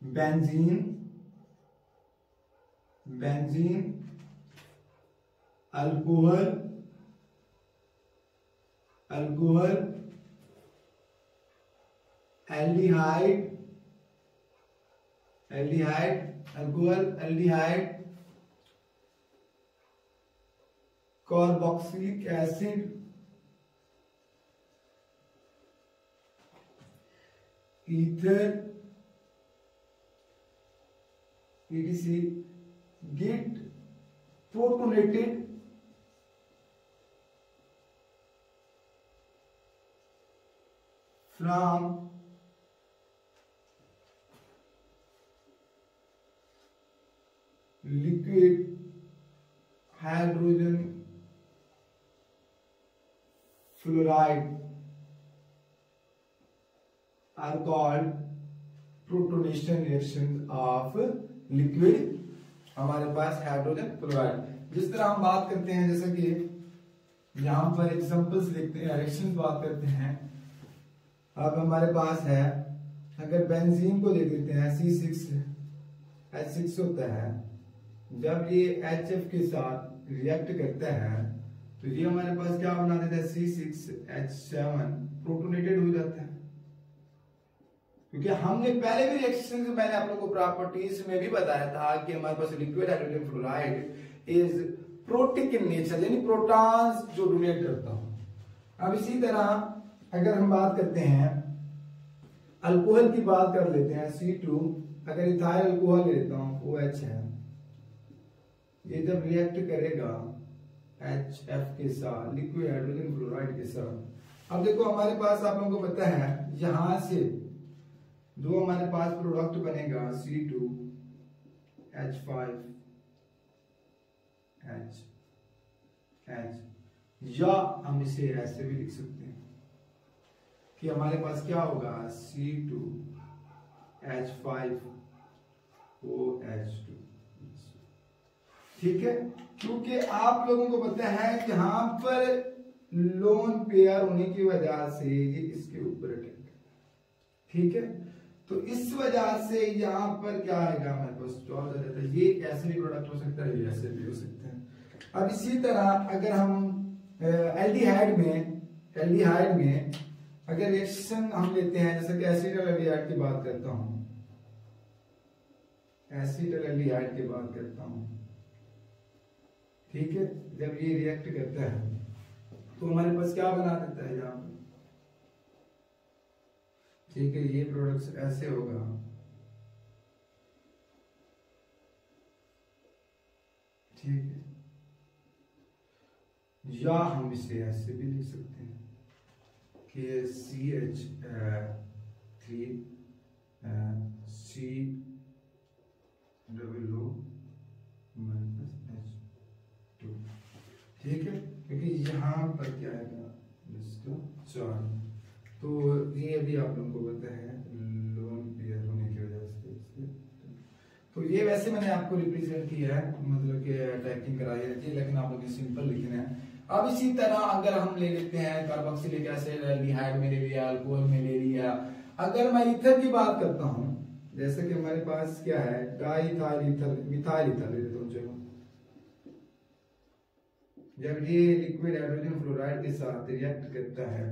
benzene, alcohol, aldehyde, carboxylic acid, ether, etc. get protonated from liquid hydrogen fluoride are called protonation reactions of liquid हमारे पास hydrogen chloride. जिस तरह हम बात करते हैं, जैसे कि यहां पर एग्जांपल्स लिखते हैं, रिएक्शंस बात करते हैं। अब हमारे पास है, अगर बेंजीन को देख लेते हैं, C6H6 होता है, जब ये HF के साथ रिएक्ट करता है तो ये हमारे पास क्या बना देता है, C6H7 प्रोटोनेटेड हो जाता है। क्योंकि हमने पहले भी रिएक्शन से मैंने आप लोगों को प्रॉपर्टीज में भी बताया था कि हमारे पास liquid hydrogen fluoride is protic in nature, यानी प्रोटॉन्स जो डोनेट करता हूं। अब इसी तरह अगर हम बात करते हैं अल्कोहल की, बात कर लेते हैं C2, अगर इथाइल अल्कोहल ले लेता हूं, OH है, ये जब रिएक्ट करेगा HF के साथ, लिक्विड हाइड्रोजन फ्लोराइड के साथ। अब देखो हमारे पास आप लोगों को पता है, यहां से जो हमारे पास प्रोडक्ट बनेगा C2H5H, या हम इसे ऐसे भी लिख सकते हैं कि हमारे पास क्या होगा, C2H5OH2। ठीक है, क्योंकि आप लोगों को पता है कि यहां पर लोन पेयर होने की वजह से ये इसके ऊपर अटैक। ठीक है, तो इस वजह से यहाँ पर क्या आएगा, हमारे पास स्टॉल आ जाता है। ये ऐसे भी प्रोडक्ट हो सकता है, ये ऐसे भी हो सकते हैं। अब इसी तरह अगर हम एल्डिहाइड में अगर रिएक्शन हम लेते हैं, जैसे कि एसिटल एल्डिहाइड की बात करता हूं, ठीक है, जब ये रिएक्ट करता है तो हमारे पास क्या बना देता है यहाँ पर। ठीक है, ये प्रोडक्ट ऐसे होगा, ठीक है, या हम इसे ऐसे भी लिख सकते हैं कि CH3COO-H2। ठीक है, क्योंकि यहाँ पर क्या है, चार, तो ये अभी आप लोगों को पता है लोन पेयर होने की वजह से। तो ये वैसे मैंने आपको रिप्रेजेंट किया है, मतलब कि टाइपिंग कराई है, लेकिन आप लोग सिंपल लिखना है। अब इसी तरह अगर हम ले लेते हैं कार्बोक्सिलिक एसिड, एल्डिहाइड में ले लिया, अल्कोहल में ले लिया। अगर मैं ईथर की बात करता हूं, जैसे कि हमारे पास क्या है, डाइथाइल ईथर, मिथाइल ईथर ले लेता हूं, चलो जब ये लिक्विड हाइड्रोजन फ्लोराइड के साथ रिएक्ट करता है,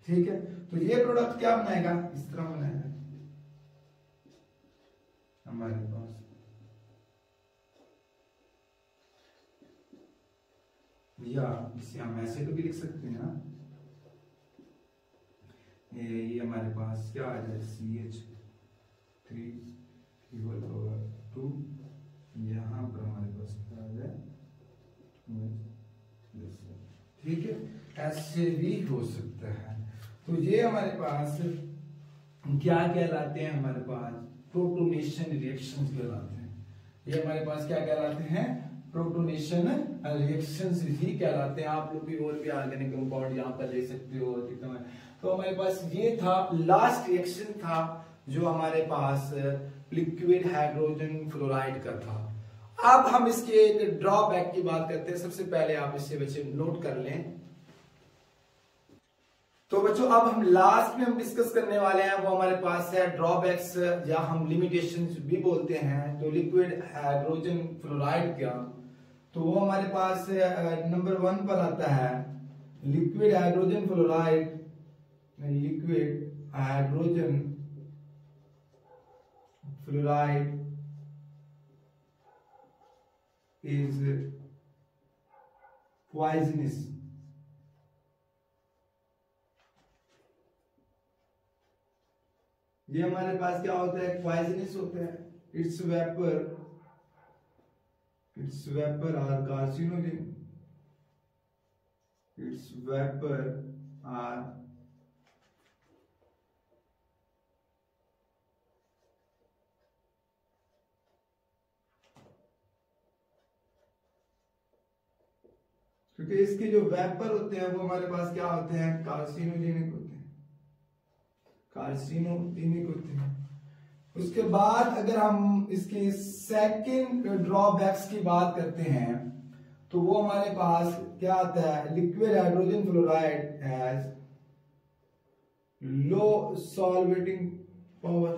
ठीक है, तो ये प्रोडक्ट क्या बनाएगा, इस तरह बनाएगा हमारे पास। या इसे हम ऐसे तो भी लिख सकते हैं ना, ये हमारे पास क्या आ जाए CH3 यहाँ पर हमारे पास क्या आ जाए, ठीक है, ऐसे भी हो सकता है। तो ये हमारे पास क्या कहलाते हैं, हमारे पास प्रोटोनेशन रिएक्शंस कहलाते हैं। ये हमारे पास क्या कहलाते हैं, प्रोटोनेशन रिएक्शंस ही कहलाते हैं। आप लोग भी और भी ऑर्गेनिक कंपाउंड यहाँ पर ले सकते हो कितना। तो हमारे पास ये था, लास्ट रिएक्शन था जो हमारे पास लिक्विड हाइड्रोजन फ्लोराइड का था। अब हम इसके एक ड्रॉबैक की बात करते हैं। सबसे पहले आप इसे बच्चे नोट कर लें। तो बच्चों अब हम लास्ट में हम डिस्कस करने वाले हैं, वो हमारे पास है ड्रॉबैक्स या हम लिमिटेशंस भी बोलते हैं। तो लिक्विड हाइड्रोजन फ्लोराइड का, तो वो हमारे पास नंबर 1 पर आता है liquid hydrogen fluoride. Liquid hydrogen fluoride is poisonous। ये हमारे पास क्या होता है, पॉइजनस होता है। Its vapour are carcinogen. Its vapour are क्योंकि इसके जो वेपर होते हैं वो हमारे पास क्या होते हैं, कार्सिनोजेनिक होते हैं, कार्सिनोजेनिक होते हैं। उसके बाद अगर हम इसके सेकंड ड्रॉबैक्स की बात करते हैं तो वो हमारे पास क्या आता है, liquid hydrogen fluoride has low solvating power.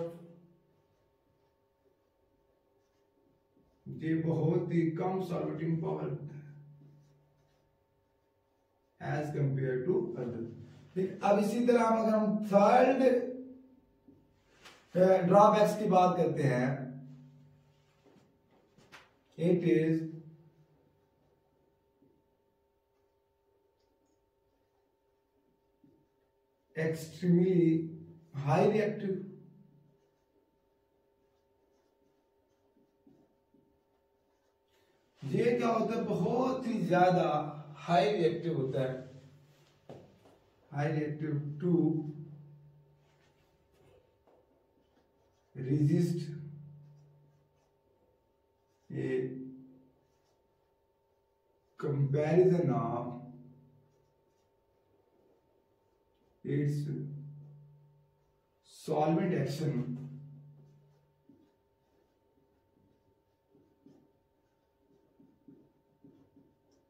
ये बहुत ही कम सॉल्वेटिंग पावर होता है एज कंपेयर टू अदर। अब इसी तरह अगर हम थर्ड ड्रॉबैक्स की बात करते हैं, it is extremely high reactive. ये क्या होता है, बहुत ही ज्यादा हाई रिएक्टिव होता है, high reactive to resist a comparison of its solvent action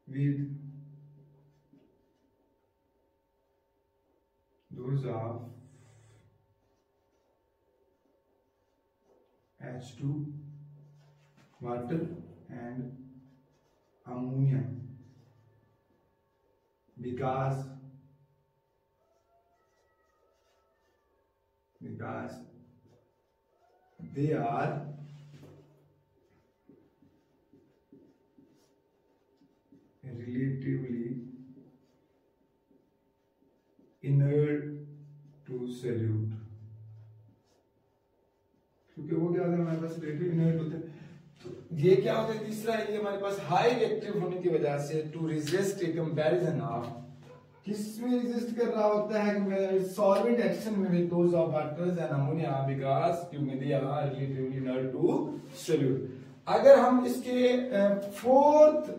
with those of H2 water and ammonia because they are relatively inert to solute। क्योंकि वो क्या होता है, हमारे पास रिलेटिव इनर्ट होते हैं। तो ये क्या होता है, तीसरा है, ये हमारे पास हाई रिएक्टिव होने की वजह से to resist a comparison of, किसमें रेजिस्ट कर रहा होता है, सॉल्वेंट एक्शन में with those of waters and ammonia because क्योंकि they are relatively inert to solute. अगर हम इसके फोर्थ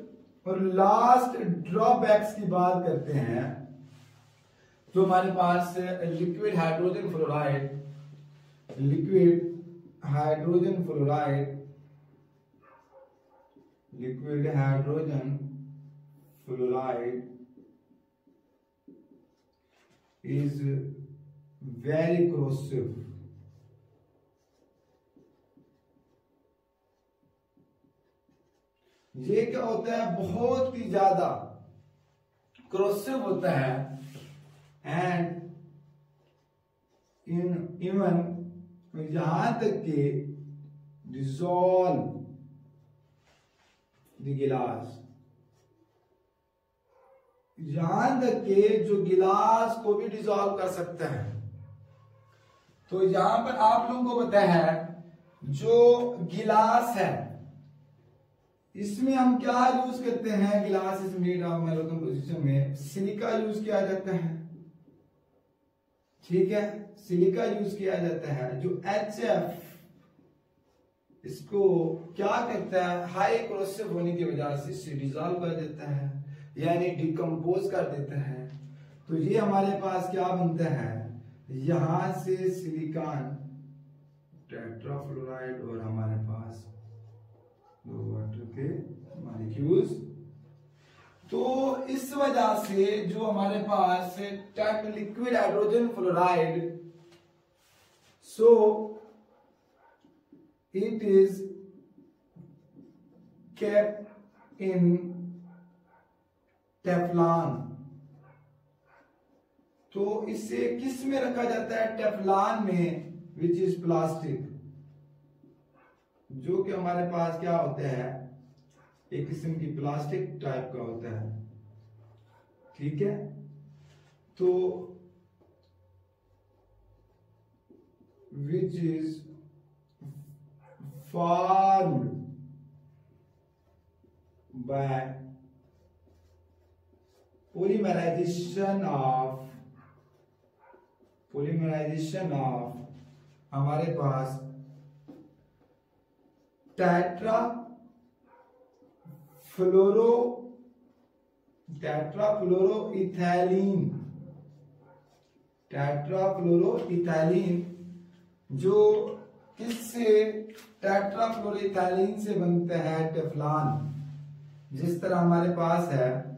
और लास्ट ड्रॉबैक्स की बात करते हैं, तो हमारे पास liquid hydrogen fluoride, liquid hydrogen fluoride, liquid hydrogen fluoride is very corrosive। ये क्या होता है, बहुत ही ज्यादा क्रोसिव होता है एंड इवन यहां तक कि डिसॉल्व द गिलास, यहां तक कि जो गिलास को भी डिसॉल्व कर सकता है। तो यहां पर आप लोगों को पता है जो गिलास है इसमें हम क्या यूज करते हैं, गिलास is made of metal composition में सिलिका यूज किया जाता है, ठीक है, सिलिका यूज किया जाता है। जो HF इसको क्या करता है, हाई क्रोसिव होने की वजह से इसे डिसॉल्व कर देता है, यानी डिकम्पोज कर देता है। तो ये हमारे पास क्या बनता है, यहां से सिलिकॉन टेट्राफ्लोराइड और हमारे पास दो वाटर के मॉलिक्यूल्स। तो इस वजह से जो हमारे पास liquid hydrogen fluoride, so it is kept in Teflon. तो इसे किस में रखा जाता है, टेफ्लॉन में, विच इज प्लास्टिक, जो कि हमारे पास क्या होता है, एक किस्म की प्लास्टिक टाइप का होता है, ठीक है। तो which is formed by polymerisation of हमारे पास टेट्राफ्लोरोइथैलीन, जो किससे, टेट्राफ्लोरोइथैलीन से बनता है टेफ्लॉन। जिस तरह हमारे पास है,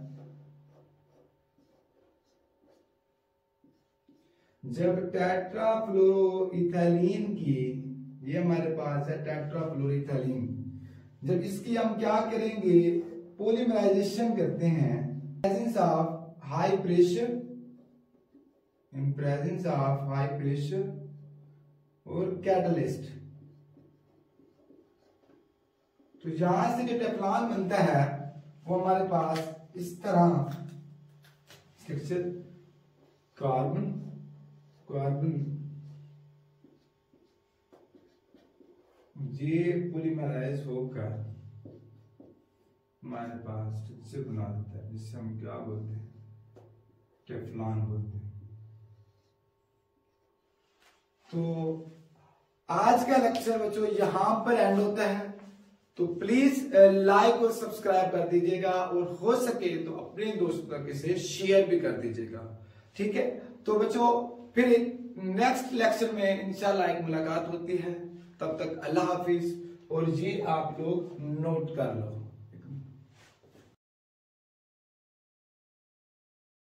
जब टेट्राफ्लोरोइथैलीन की, ये हमारे पास है टेट्राफ्लोरोइथैलीन, जब इसकी हम क्या करेंगे, पॉलीमराइजेशन करते हैं, presence of high pressure, in presence of high pressure और कैटलिस्ट। तो यहां से जो टेफ्लॉन बनता है वो हमारे पास इस तरह स्ट्रक्चर, कार्बन ये पॉलीमराइज होकर हमारे पास स्ट्रक्चर बना देता है, जिससे हम क्या बोलते हैं, टेफ्लॉन बोलते हैं। तो आज का लेक्चर बच्चों यहां पर एंड होता है। तो प्लीज लाइक और सब्सक्राइब कर दीजिएगा, और हो सके तो अपने दोस्तों के साथ शेयर भी कर दीजिएगा, ठीक है। तो बच्चों फिर नेक्स्ट लेक्चर में इंशाल्लाह एक मुलाकात होती है, तब तक अल्लाह हाफिज, और ये आप लोग नोट कर लो।